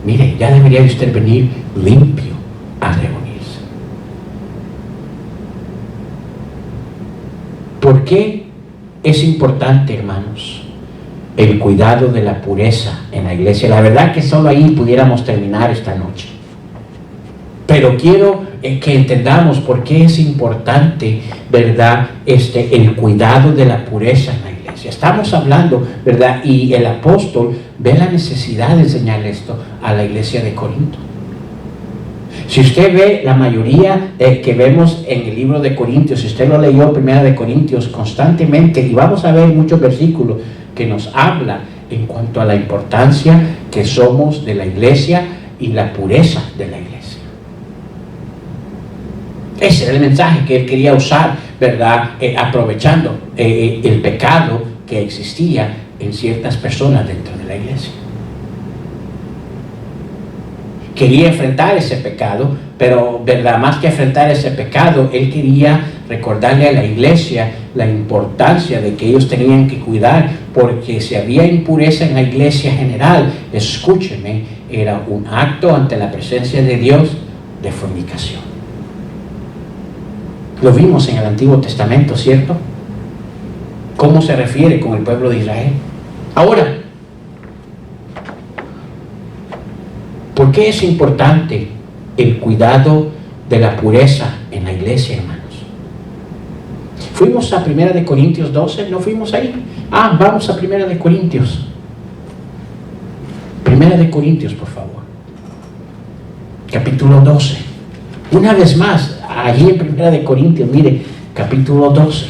Mire, ya debería usted venir limpio a reunirse. ¿Por qué es importante, hermanos, el cuidado de la pureza en la iglesia? La verdad que solo ahí pudiéramos terminar esta noche. Pero quiero que entendamos por qué es importante, ¿verdad?, el cuidado de la pureza en la iglesia. Estamos hablando, ¿verdad? Y el apóstol ve la necesidad de enseñar esto a la iglesia de Corinto. Si usted ve la mayoría que vemos en el libro de Corintios, si usted lo leyó, Primera de Corintios, constantemente, y vamos a ver muchos versículos que nos habla en cuanto a la importancia que somos de la iglesia y la pureza de la iglesia. Ese era el mensaje que él quería usar, ¿verdad? Aprovechando el pecado que existía en ciertas personas dentro de la iglesia. Quería enfrentar ese pecado, pero, ¿verdad?, más que enfrentar ese pecado, él quería recordarle a la iglesia la importancia de que ellos tenían que cuidar, porque si había impureza en la iglesia general, escúcheme, era un acto ante la presencia de Dios de fornicación. Lo vimos en el Antiguo Testamento, ¿cierto? ¿Cómo se refiere con el pueblo de Israel? Ahora, ¿por qué es importante el cuidado de la pureza en la iglesia, hermanos? Fuimos a 1 de Corintios 12, ¿no fuimos ahí? Vamos a 1 de Corintios. 1 de Corintios, por favor. Capítulo 12. Una vez más, allí en 1 de Corintios, mire, capítulo 12.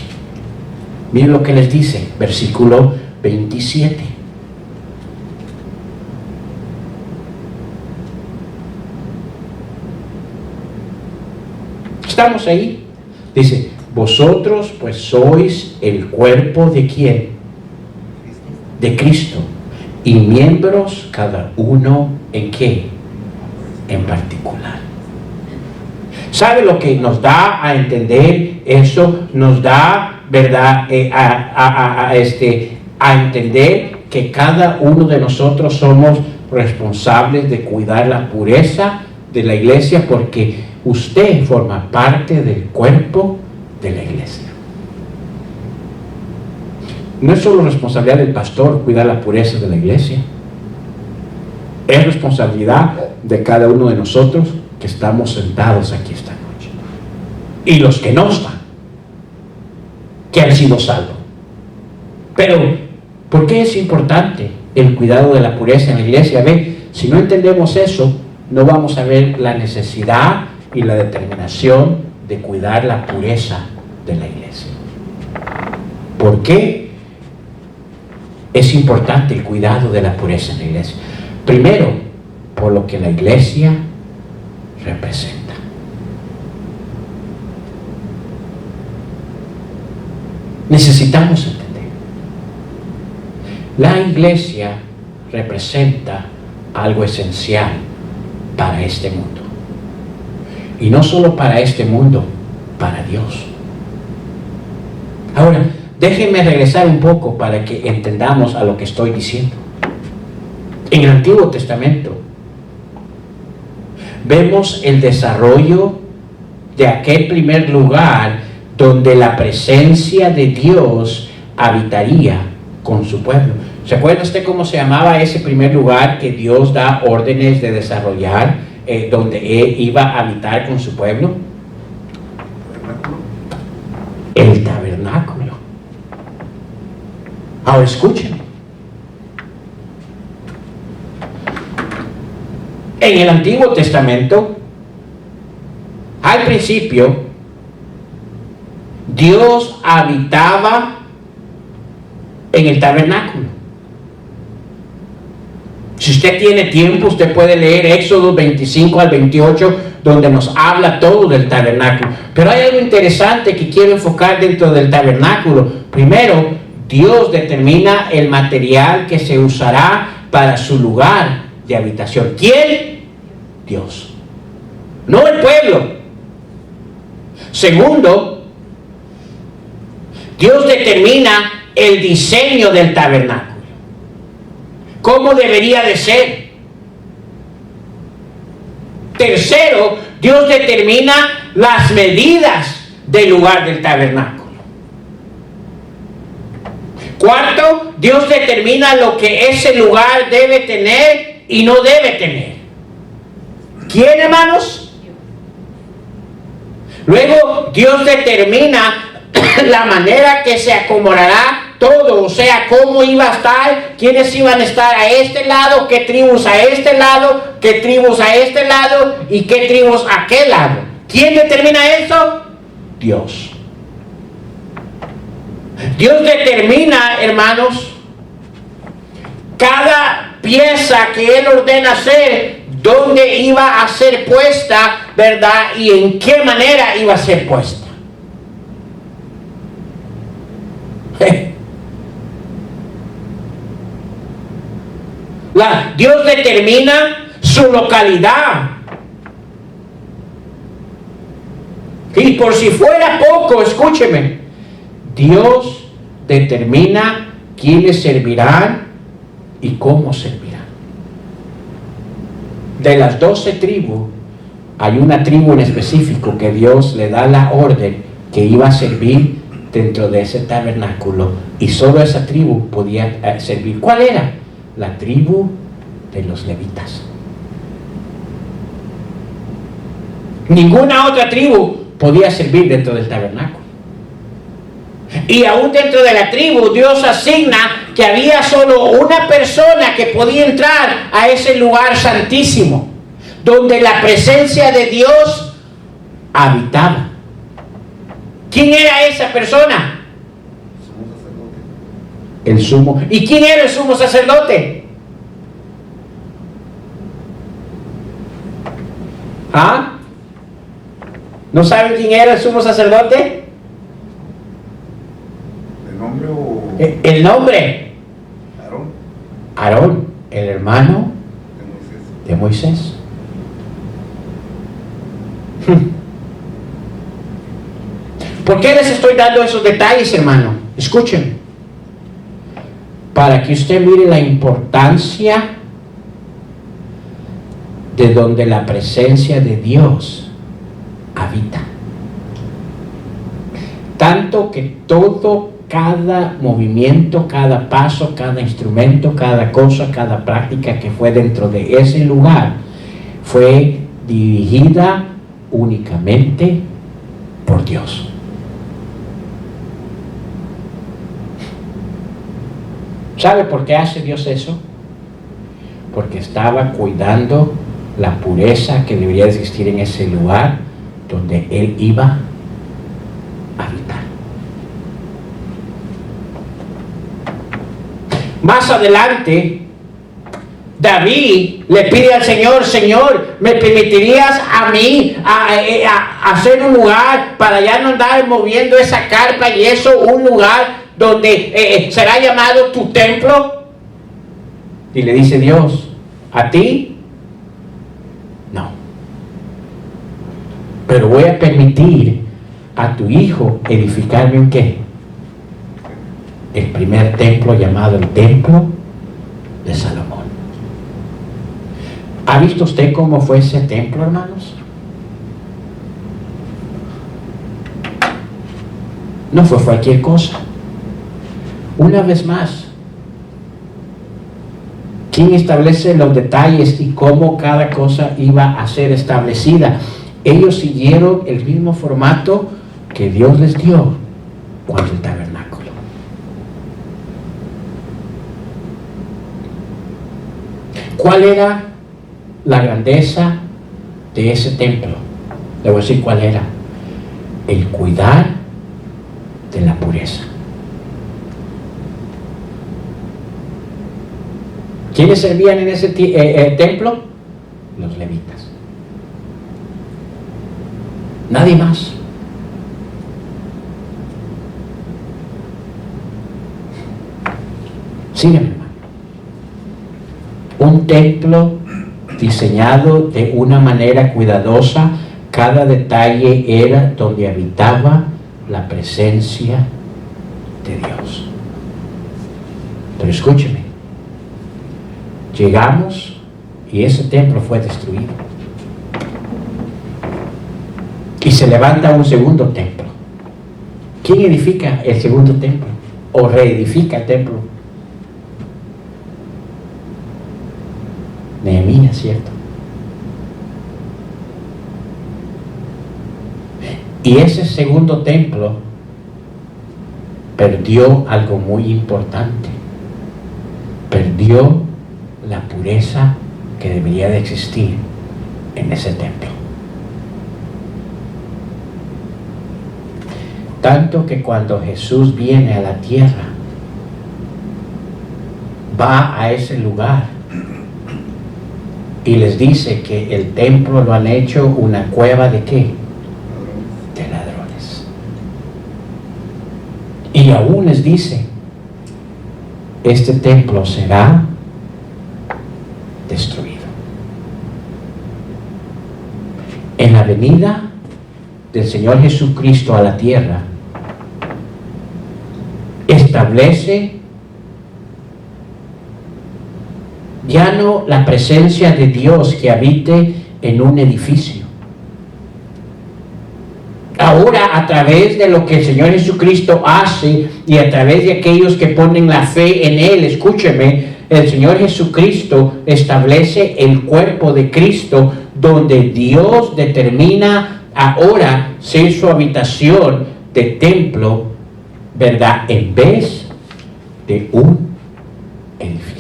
Mire lo que les dice, versículo 27. ¿Estamos ahí? Dice, vosotros pues sois el cuerpo ¿de quién? De Cristo. Y miembros cada uno ¿en qué? En particular. ¿Sabe lo que nos da a entender eso? Nos da, ¿verdad?, a entender que cada uno de nosotros somos responsables de cuidar la pureza de la iglesia, porque usted forma parte del cuerpo de la iglesia. No es solo responsabilidad del pastor cuidar la pureza de la iglesia. Es responsabilidad de cada uno de nosotros que estamos sentados aquí esta noche. Y los que no están, que han sido salvos. Pero, ¿por qué es importante el cuidado de la pureza en la iglesia? Ve, si no entendemos eso, no vamos a ver la necesidad y la determinación de cuidar la pureza de la iglesia. ¿Por qué es importante el cuidado de la pureza en la iglesia? Primero, por lo que la iglesia representa. Necesitamos entender. La iglesia representa algo esencial para este mundo. Y no solo para este mundo, para Dios. Ahora, déjenme regresar un poco para que entendamos a lo que estoy diciendo. En el Antiguo Testamento vemos el desarrollo de aquel primer lugar donde la presencia de Dios habitaría con su pueblo. ¿Se acuerda usted cómo se llamaba ese primer lugar que Dios da órdenes de desarrollar, donde Él iba a habitar con su pueblo? El tabernáculo. Ahora escúchenme. En el Antiguo Testamento, al principio, Dios habitaba en el tabernáculo. Si usted tiene tiempo, usted puede leer Éxodo 25 al 28, donde nos habla todo del tabernáculo. Pero hay algo interesante que quiero enfocar dentro del tabernáculo. Primero, Dios determina el material que se usará para su lugar de habitación. ¿Quién? Dios. No el pueblo. Segundo, Dios determina el diseño del tabernáculo. ¿Cómo debería de ser? Tercero, Dios determina las medidas del lugar del tabernáculo. Cuarto, Dios determina lo que ese lugar debe tener y no debe tener. ¿Quién, hermanos? Luego, Dios determina la manera que se acomodará todo, o sea, cómo iba a estar, quiénes iban a estar a este lado, qué tribus a este lado, qué tribus a este lado y qué tribus a aquel lado. ¿Quién determina eso? Dios. Dios determina, hermanos, cada pieza que Él ordena hacer, dónde iba a ser puesta, ¿verdad? Y en qué manera iba a ser puesta. Dios determina su localidad. Y por si fuera poco, escúcheme, Dios determina quiénes servirán y cómo servirán. De las 12 tribus, hay una tribu en específico que Dios le da la orden que iba a servir dentro de ese tabernáculo, y solo esa tribu podía servir. ¿Cuál era? La tribu de los levitas. Ninguna otra tribu podía servir dentro del tabernáculo. Y aún dentro de la tribu, Dios asigna que había solo una persona que podía entrar a ese lugar santísimo, donde la presencia de Dios habitaba. ¿Quién era esa persona? El sumo. ¿Y quién era el sumo sacerdote? ¿Ah? ¿No saben quién era el sumo sacerdote?
¿El nombre o...?
El nombre.
Aarón.
Aarón, el hermano de Moisés. ¿Por qué les estoy dando esos detalles, hermano? Escuchen. Para que usted mire la importancia de donde la presencia de Dios habita. Tanto que todo cada movimiento, cada paso, cada instrumento, cada cosa, cada práctica que fue dentro de ese lugar fue dirigida únicamente por Dios. ¿Sabe por qué hace Dios eso? Porque estaba cuidando la pureza que debería existir en ese lugar donde Él iba a habitar. Más adelante, David le pide al Señor: Señor, ¿me permitirías a mí a hacer un lugar para ya no andar moviendo esa carpa y eso, un lugar donde será llamado tu templo? Y le dice Dios: ¿a ti? No. Pero voy a permitir a tu hijo edificarme ¿un qué? El primer templo, llamado el Templo de Salomón. ¿Ha visto usted cómo fue ese templo, hermanos? No fue cualquier cosa. Una vez más, ¿quién establece los detalles y cómo cada cosa iba a ser establecida? Ellos siguieron el mismo formato que Dios les dio cuando el tabernáculo. ¿Cuál era la grandeza de ese templo? Le voy a decir cuál era. El cuidar de la pureza. ¿Quiénes servían en ese templo? Los levitas. Nadie más. Síganme, hermano. Un templo diseñado de una manera cuidadosa. Cada detalle era donde habitaba la presencia de Dios. Pero escúcheme, llegamos y ese templo fue destruido. Y se levanta un segundo templo. ¿Quién edifica el segundo templo? ¿O reedifica el templo? Nehemías, ¿cierto? Y ese segundo templo perdió algo muy importante. Perdió la pureza que debería de existir en ese templo. Tanto que cuando Jesús viene a la tierra, va a ese lugar y les dice que el templo lo han hecho una cueva ¿de qué? De ladrones. Y aún les dice: este templo será destruido. En la venida del Señor Jesucristo a la tierra, establece ya no la presencia de Dios que habite en un edificio. Ahora, a través de lo que el Señor Jesucristo hace y a través de aquellos que ponen la fe en Él, escúcheme, el Señor Jesucristo establece el cuerpo de Cristo, donde Dios determina ahora ser su habitación de templo, ¿verdad? En vez de un edificio.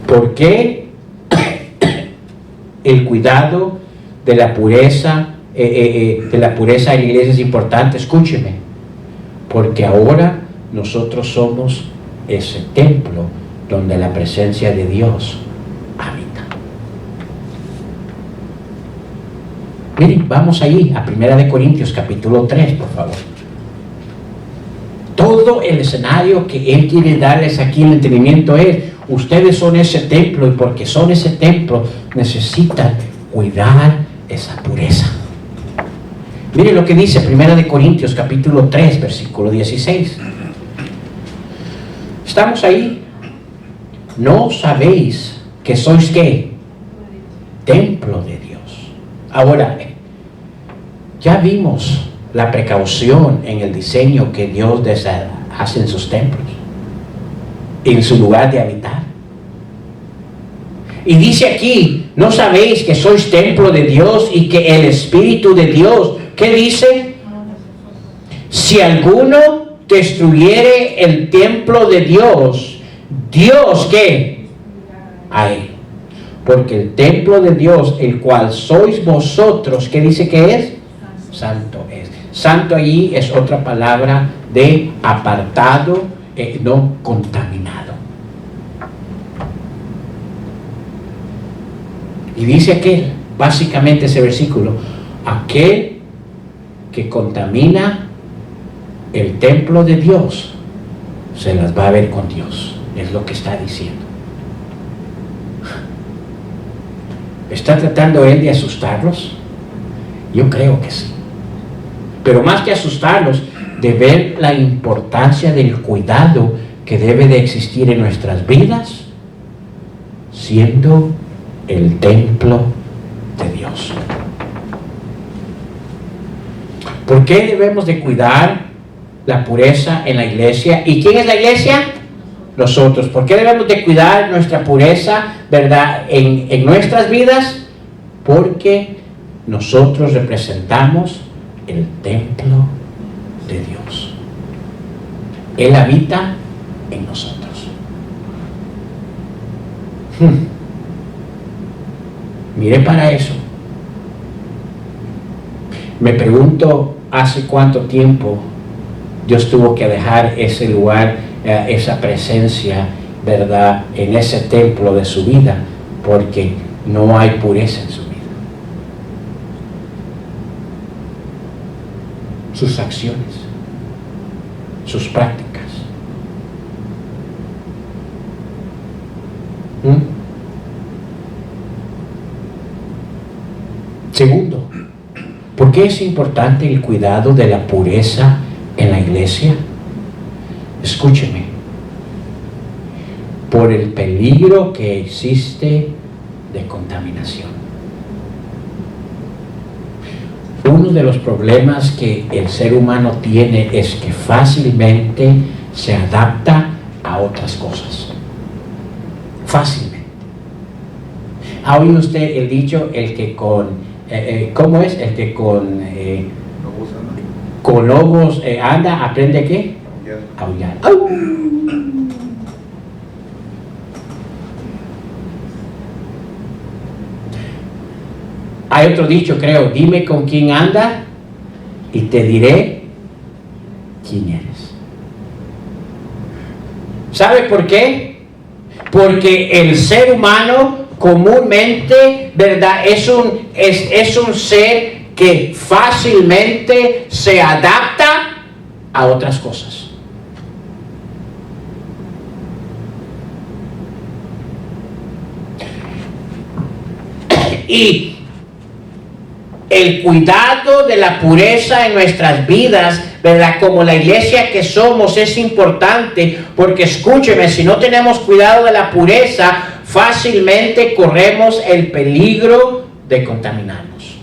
¿Por qué el cuidado de la pureza de la iglesia es importante? Escúcheme, porque ahora nosotros somos ese templo donde la presencia de Dios habita. Miren, vamos ahí a 1 Corintios capítulo 3, por favor. Todo el escenario que Él quiere darles aquí, el entendimiento es: ustedes son ese templo, y porque son ese templo necesitan cuidar esa pureza. Miren lo que dice 1 Corintios capítulo 3 versículo 16. ¿Estamos ahí? ¿No sabéis que sois qué? Templo de Dios. Ahora, ya vimos la precaución en el diseño que Dios hace en sus templos, en su lugar de habitar. Y dice aquí, ¿no sabéis que sois templo de Dios y que el Espíritu de Dios, ¿qué dice? Si alguno destruyere el templo de Dios, ¿Dios qué? Ay, porque el templo de Dios, el cual sois vosotros, ¿qué dice que es? Santo es. Santo allí es otra palabra de apartado, no contaminado. Y dice aquel, básicamente ese versículo, aquel que contamina el templo de Dios, se las va a ver con Dios, es lo que está diciendo. ¿Está tratando él de asustarlos? Yo creo que sí. Pero más que asustarlos, de ver la importancia del cuidado que debe de existir en nuestras vidas, siendo el templo de Dios. ¿Por qué debemos de cuidar la pureza en la iglesia? ¿Y quién es la iglesia? Nosotros. ¿Por qué debemos de cuidar nuestra pureza, verdad, en nuestras vidas? Porque nosotros representamos el templo de Dios. Él habita en nosotros. Mire para eso. Me pregunto hace cuánto tiempo Dios tuvo que dejar ese lugar, esa presencia, ¿verdad?, en ese templo de su vida, porque no hay pureza en su vida. Sus acciones, sus prácticas. Segundo, ¿por qué es importante el cuidado de la pureza en la iglesia? Escúcheme. Por el peligro que existe de contaminación. Uno de los problemas que el ser humano tiene es que fácilmente se adapta a otras cosas. Fácilmente. ¿Ha oído usted el dicho, el que con... ¿cómo es? El que con lobos anda, aprende ¿qué? Aullar. ¡Au! Hay otro dicho, creo, dime con quién anda y te diré quién eres. ¿Sabe por qué? Porque el ser humano comúnmente, ¿verdad?, es un ser que fácilmente se adapta a otras cosas. Y el cuidado de la pureza en nuestras vidas, ¿verdad?, como la iglesia que somos, es importante, porque escúcheme, si no tenemos cuidado de la pureza, fácilmente corremos el peligro de contaminarnos.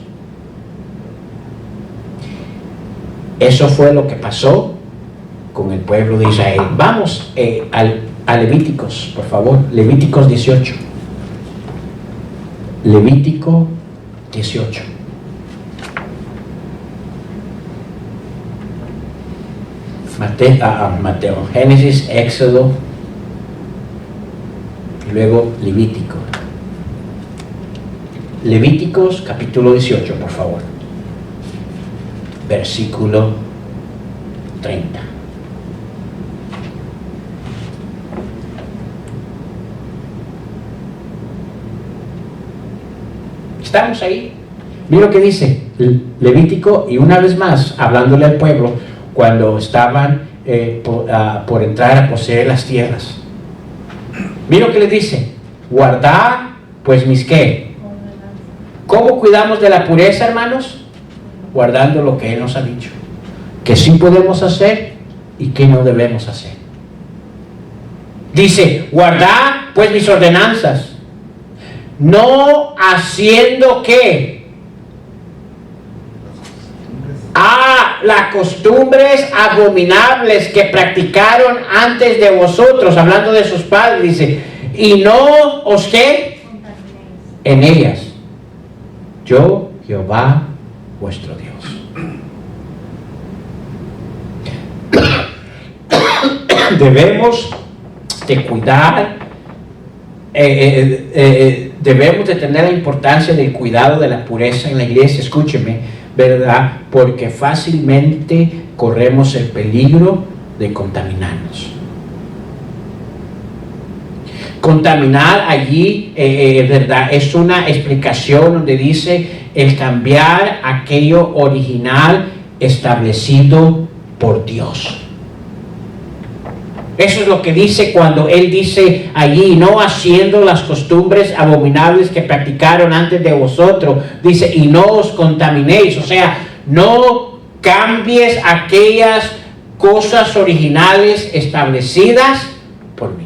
Eso fue lo que pasó con el pueblo de Israel. Vamos a Levíticos, por favor. Levíticos 18. Levítico 18. Mateo, Génesis, Éxodo, y luego Levítico. Levíticos capítulo 18, por favor. Versículo 30. ¿Estamos ahí? Mira lo que dice Levítico, y una vez más, hablándole al pueblo, cuando estaban por entrar a poseer las tierras. Mira lo que les dice: guardad pues mis ¿qué? ¿Cómo cuidamos de la pureza, hermanos? Guardando lo que Él nos ha dicho, que sí podemos hacer y que no debemos hacer. Dice: guardad pues mis ordenanzas, no haciendo ¿qué? las costumbres abominables que practicaron antes de vosotros, hablando de sus padres, dice, y no os ¿qué? En ellas, yo Jehová vuestro Dios. Debemos de cuidar, debemos de tener la importancia del cuidado de la pureza en la iglesia, escúcheme, ¿verdad? Porque fácilmente corremos el peligro de contaminarnos. Contaminar allí, ¿verdad? Es una explicación donde dice el cambiar aquello original establecido por Dios. Eso es lo que dice cuando él dice allí, no haciendo las costumbres abominables que practicaron antes de vosotros. Dice, y no os contaminéis. O sea, no cambies aquellas cosas originales establecidas por mí.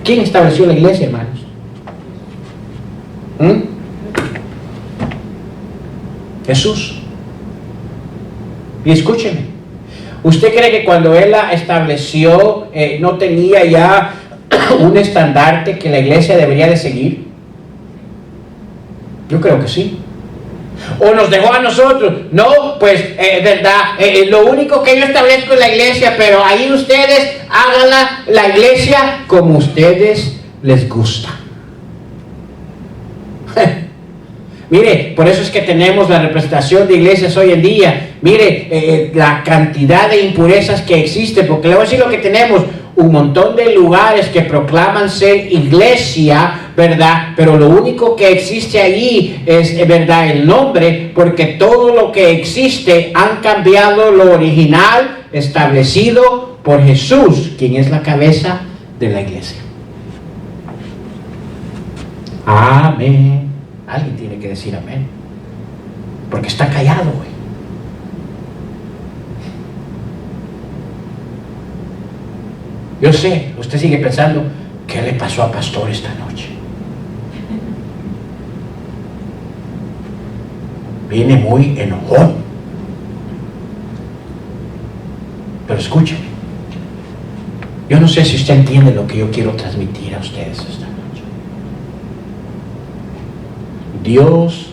¿Quién estableció la iglesia, hermanos? Jesús. Y escúcheme. ¿Usted cree que cuando Él la estableció no tenía ya un estandarte que la iglesia debería de seguir? Yo creo que sí. ¿O nos dejó a nosotros? No, pues, verdad, lo único que yo establezco es la iglesia, pero ahí ustedes háganla la iglesia como ustedes les gusta. Mire, por eso es que tenemos la representación de iglesias hoy en día. Mire, la cantidad de impurezas que existe, porque le voy a decir lo que tenemos, un montón de lugares que proclaman ser iglesia, ¿verdad? Pero lo único que existe allí es, ¿verdad?, el nombre, porque todo lo que existe han cambiado lo original establecido por Jesús, quien es la cabeza de la iglesia. Amén. Alguien tiene que decir amén, porque está callado hoy. Yo sé, usted sigue pensando, ¿qué le pasó a pastor esta noche? Viene muy enojón. Pero escúcheme, yo no sé si usted entiende lo que yo quiero transmitir a ustedes esta noche. Dios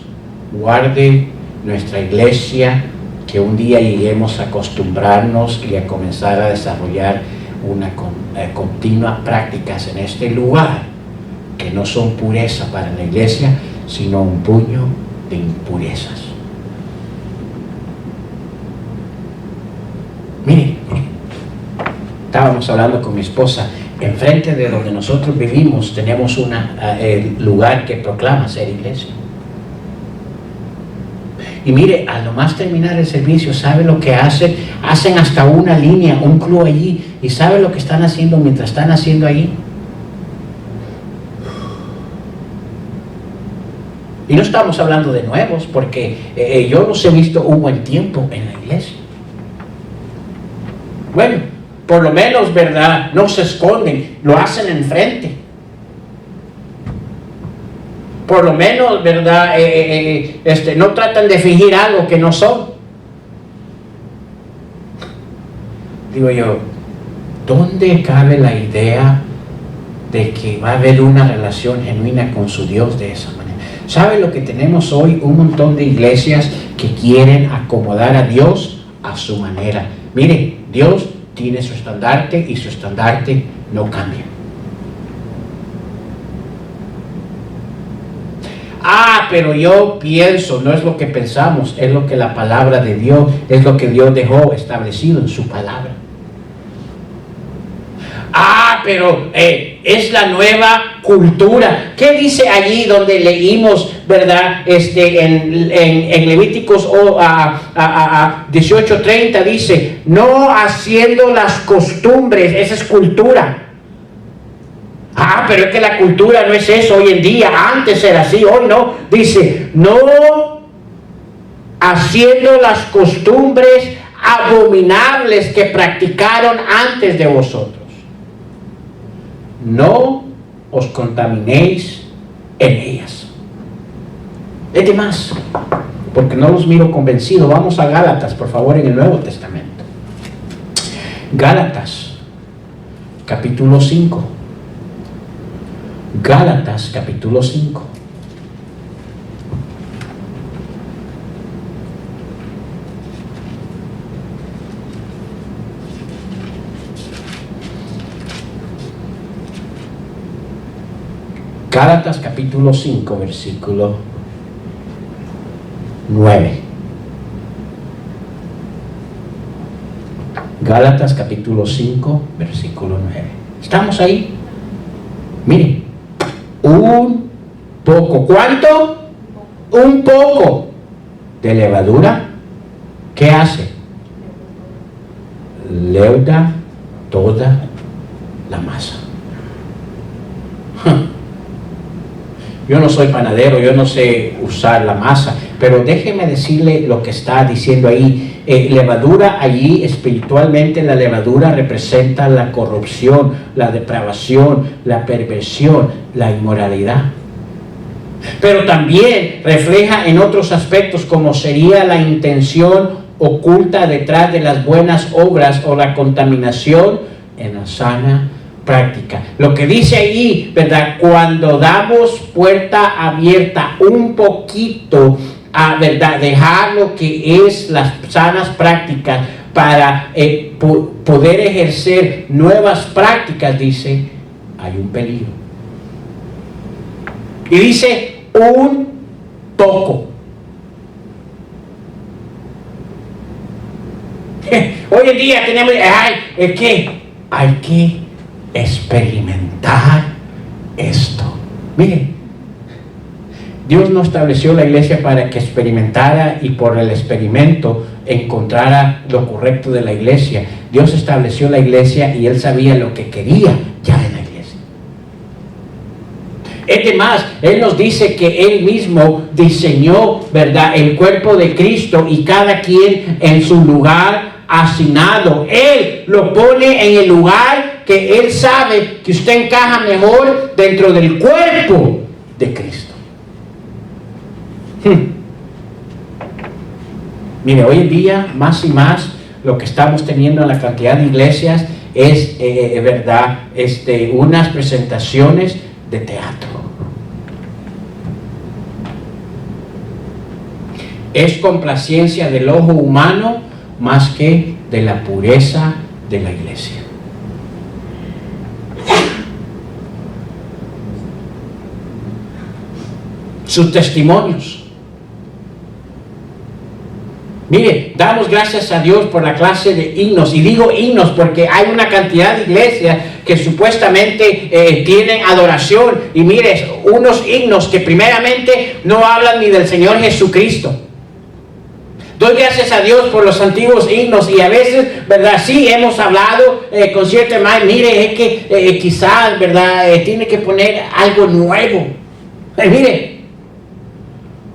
guarde nuestra iglesia, que un día lleguemos a acostumbrarnos y a comenzar a desarrollar una continua prácticas en este lugar, que no son pureza para la iglesia, sino un puño de impurezas. Mire, estábamos hablando con mi esposa, enfrente de donde nosotros vivimos tenemos un lugar que proclama ser iglesia. Y mire, al nomás terminar el servicio, ¿sabe lo que hacen? Hacen hasta una línea, un club allí. ¿Y sabe lo que están haciendo mientras están haciendo allí? Y no estamos hablando de nuevos, porque yo los he visto un buen tiempo en la iglesia. Bueno, por lo menos, ¿verdad?, no se esconden, lo hacen enfrente. Por lo menos, ¿verdad?, no tratan de fingir algo que no son. Digo yo, ¿dónde cabe la idea de que va a haber una relación genuina con su Dios de esa manera? ¿Sabe lo que tenemos hoy? Un montón de iglesias que quieren acomodar a Dios a su manera. Mire, Dios tiene su estandarte y su estandarte no cambia. Pero yo pienso, no es lo que pensamos, es lo que la palabra de Dios, es lo que Dios dejó establecido en su palabra. Pero es la nueva cultura. ¿Qué dice allí donde leímos, verdad, en Levíticos 18:30 dice, no haciendo las costumbres? Esa es cultura. Pero es que la cultura no es eso hoy en día, antes era así, hoy no. Dice, no haciendo las costumbres abominables que practicaron antes de vosotros. No os contaminéis en ellas. Es de más. porque no los miro convencidos. Vamos a Gálatas, por favor, en el Nuevo Testamento. Gálatas, capítulo 5. Gálatas, capítulo 5. Gálatas capítulo 5, versículo 9. Gálatas capítulo 5, versículo 9. ¿Estamos ahí? Miren, un poco. ¿Cuánto? Un poco de levadura. ¿Qué hace? Leuda toda la masa. Yo no soy panadero, yo no sé usar la masa, pero déjeme decirle lo que está diciendo ahí. Levadura allí, espiritualmente, la levadura representa la corrupción, la depravación, la perversión, la inmoralidad. Pero también refleja en otros aspectos como sería la intención oculta detrás de las buenas obras o la contaminación en la sana práctica. Lo que dice ahí, ¿verdad? Cuando damos puerta abierta un poquito a, ¿verdad?, dejar lo que es las sanas prácticas para poder ejercer nuevas prácticas, dice, hay un peligro. Y dice un poco. Hoy en día tenemos, hay que experimentar esto. Miren, Dios no estableció la iglesia para que experimentara y por el experimento encontrara lo correcto de la iglesia. Dios estableció la iglesia y Él sabía lo que quería ya en la iglesia. Es demás, Él nos dice que Él mismo diseñó, ¿verdad?, el cuerpo de Cristo y cada quien en su lugar asignado. Él lo pone en el lugar que Él sabe que usted encaja mejor dentro del cuerpo de Cristo. Mire, hoy en día más y más lo que estamos teniendo en la cantidad de iglesias es verdad, unas presentaciones de teatro. Es complacencia del ojo humano más que de la pureza de la iglesia. Sus testimonios. Mire, damos gracias a Dios por la clase de himnos, y digo himnos porque hay una cantidad de iglesias que supuestamente tienen adoración, y mire, unos himnos que primeramente no hablan ni del Señor Jesucristo. Doy gracias a Dios por los antiguos himnos, y a veces, ¿verdad?, sí hemos hablado con cierta manera, mire, es que quizás, ¿verdad?, tiene que poner algo nuevo. Mire,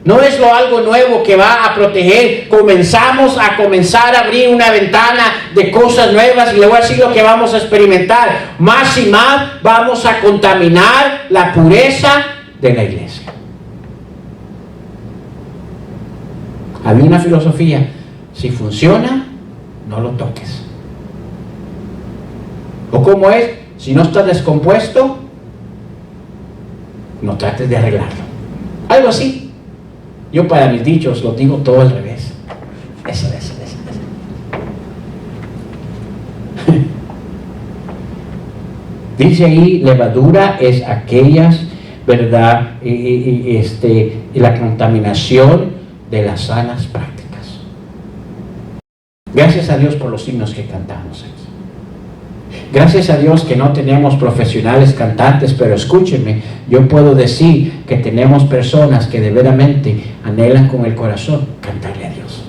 no es lo algo nuevo que va a proteger. Comenzamos a abrir una ventana de cosas nuevas, y le voy a decir lo que vamos a experimentar. Más y más vamos a contaminar la pureza de la iglesia. Había una filosofía: si funciona, no lo toques. O como es, si no está descompuesto, no trates de arreglarlo. Algo así. Yo para mis dichos lo digo todo al revés. Eso. Dice ahí, levadura es aquellas, ¿verdad? Y la contaminación de las sanas prácticas. Gracias a Dios por los himnos que cantamos aquí. Gracias a Dios que no tenemos profesionales cantantes, pero escúchenme, yo puedo decir que tenemos personas que de veramente anhelan con el corazón cantarle a Dios.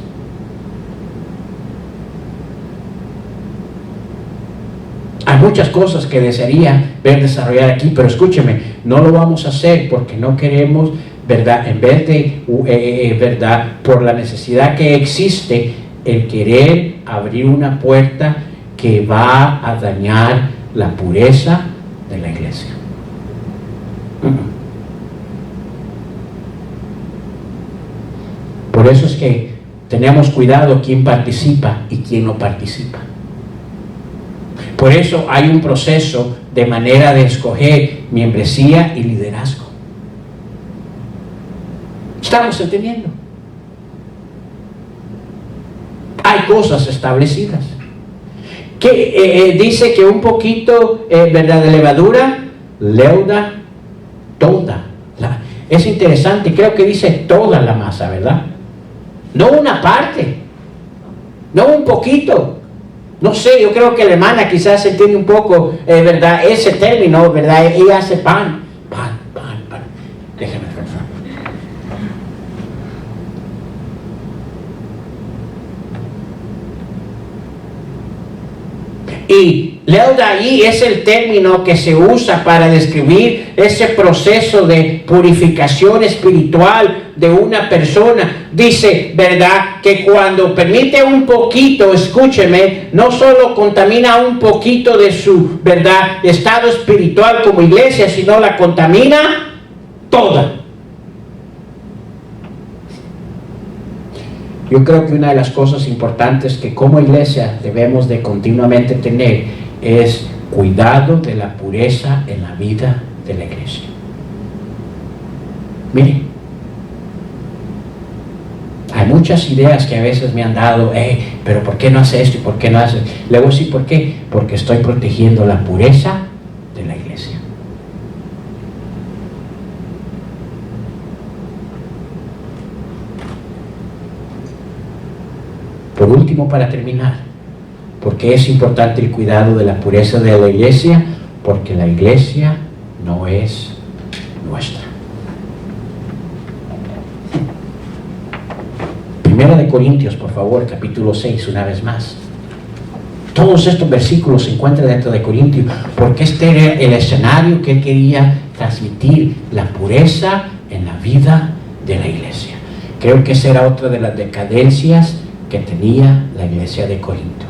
Hay muchas cosas que desearía ver desarrollar aquí, pero escúcheme, no lo vamos a hacer porque no queremos, ¿verdad?, en vez de, ¿verdad?, por la necesidad que existe, el querer abrir una puerta que va a dañar la pureza de la iglesia. Por eso es que tenemos cuidado quién participa y quién no participa. Por eso hay un proceso de manera de escoger membresía y liderazgo. ¿Estamos entendiendo? Hay cosas establecidas. Que dice que un poquito, ¿verdad?, de levadura leuda toda. Es interesante, creo que dice toda la masa, ¿verdad? No una parte, no un poquito. No sé, yo creo que la hermana quizás entiende un poco, ¿verdad?, ese término, ¿verdad? Ella hace pan. Déjame pensar. Y leuda allí es el término que se usa para describir ese proceso de purificación espiritual de una persona. Dice, ¿verdad?, que cuando permite un poquito, escúcheme, no solo contamina un poquito de su, ¿verdad?, estado espiritual como iglesia, sino la contamina toda. Yo creo que una de las cosas importantes que como iglesia debemos de continuamente tener es cuidado de la pureza en la vida de la iglesia. Mire, hay muchas ideas que a veces me han dado, pero ¿por qué no hace esto y por qué no hace? Le voy a decir por qué, porque estoy protegiendo la pureza de la iglesia. Por último, para terminar, ¿por qué es importante el cuidado de la pureza de la iglesia? Porque la iglesia no es nuestra. Primera de Corintios, por favor, capítulo 6, una vez más. Todos estos versículos se encuentran dentro de Corintios, porque este era el escenario que él quería transmitir, la pureza en la vida de la iglesia. Creo que esa era otra de las decadencias que tenía la iglesia de Corinto.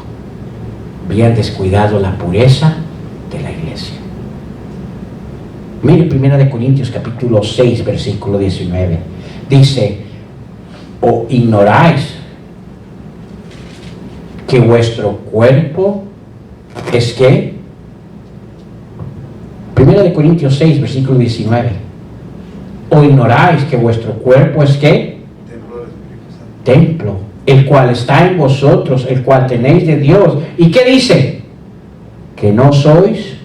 Habían descuidado la pureza de la iglesia. Mire 1 de Corintios capítulo 6 versículo 19. Dice, ¿o ignoráis que vuestro cuerpo es qué? 1 de Corintios 6 versículo 19. ¿O ignoráis que vuestro cuerpo es qué? Templo, el cual está en vosotros, el cual tenéis de Dios. ¿Y qué dice? Que no sois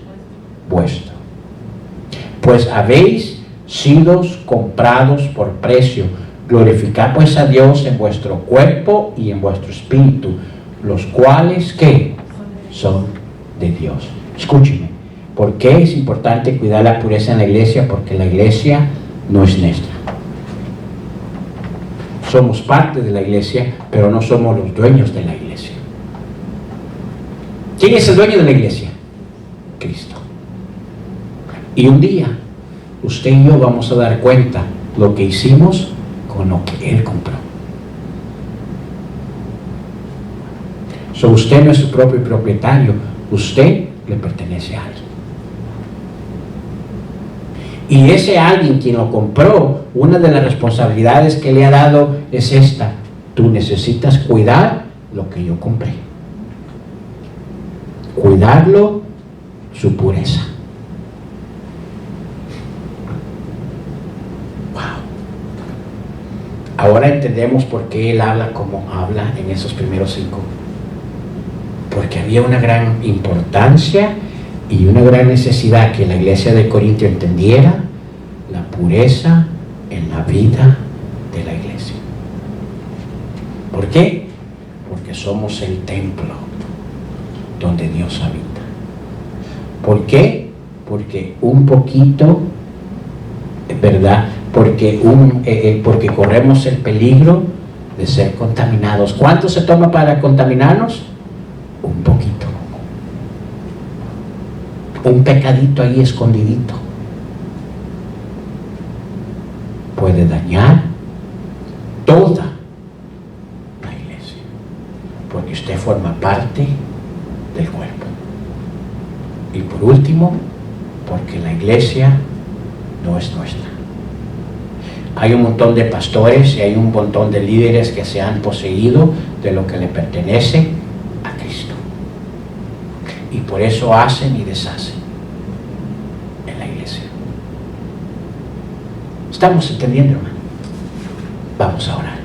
vuestro, pues habéis sido comprados por precio. Glorificad pues a Dios en vuestro cuerpo y en vuestro espíritu, los cuales ¿qué? Son de Dios. Escúcheme, ¿por qué es importante cuidar la pureza en la iglesia? Porque la iglesia no es nuestra. Somos parte de la iglesia, pero no somos los dueños de la iglesia. ¿Quién es el dueño de la iglesia? Cristo. Y un día, usted y yo vamos a dar cuenta lo que hicimos con lo que Él compró. Usted no es su propio propietario, usted le pertenece a alguien. Y ese alguien quien lo compró, una de las responsabilidades que le ha dado es esta: tú necesitas cuidar lo que yo compré, cuidarlo, su pureza. Wow. Ahora entendemos por qué él habla como habla en esos primeros 5. Porque había una gran importancia y una gran necesidad que la iglesia de Corinto entendiera la pureza en la vida de la iglesia. ¿Por qué? Porque somos el templo donde Dios habita. ¿Por qué? Porque un poquito, ¿verdad? Porque corremos el peligro de ser contaminados. ¿Cuánto se toma para contaminarnos? Un poquito. Un pecadito ahí escondidito puede dañar toda la iglesia, porque usted forma parte del cuerpo. Y por último, porque la iglesia no es nuestra. Hay un montón de pastores y hay un montón de líderes que se han poseído de lo que le pertenece a Cristo. Y por eso hacen y deshacen en la iglesia. ¿Estamos entendiendo, hermano? Vamos a orar.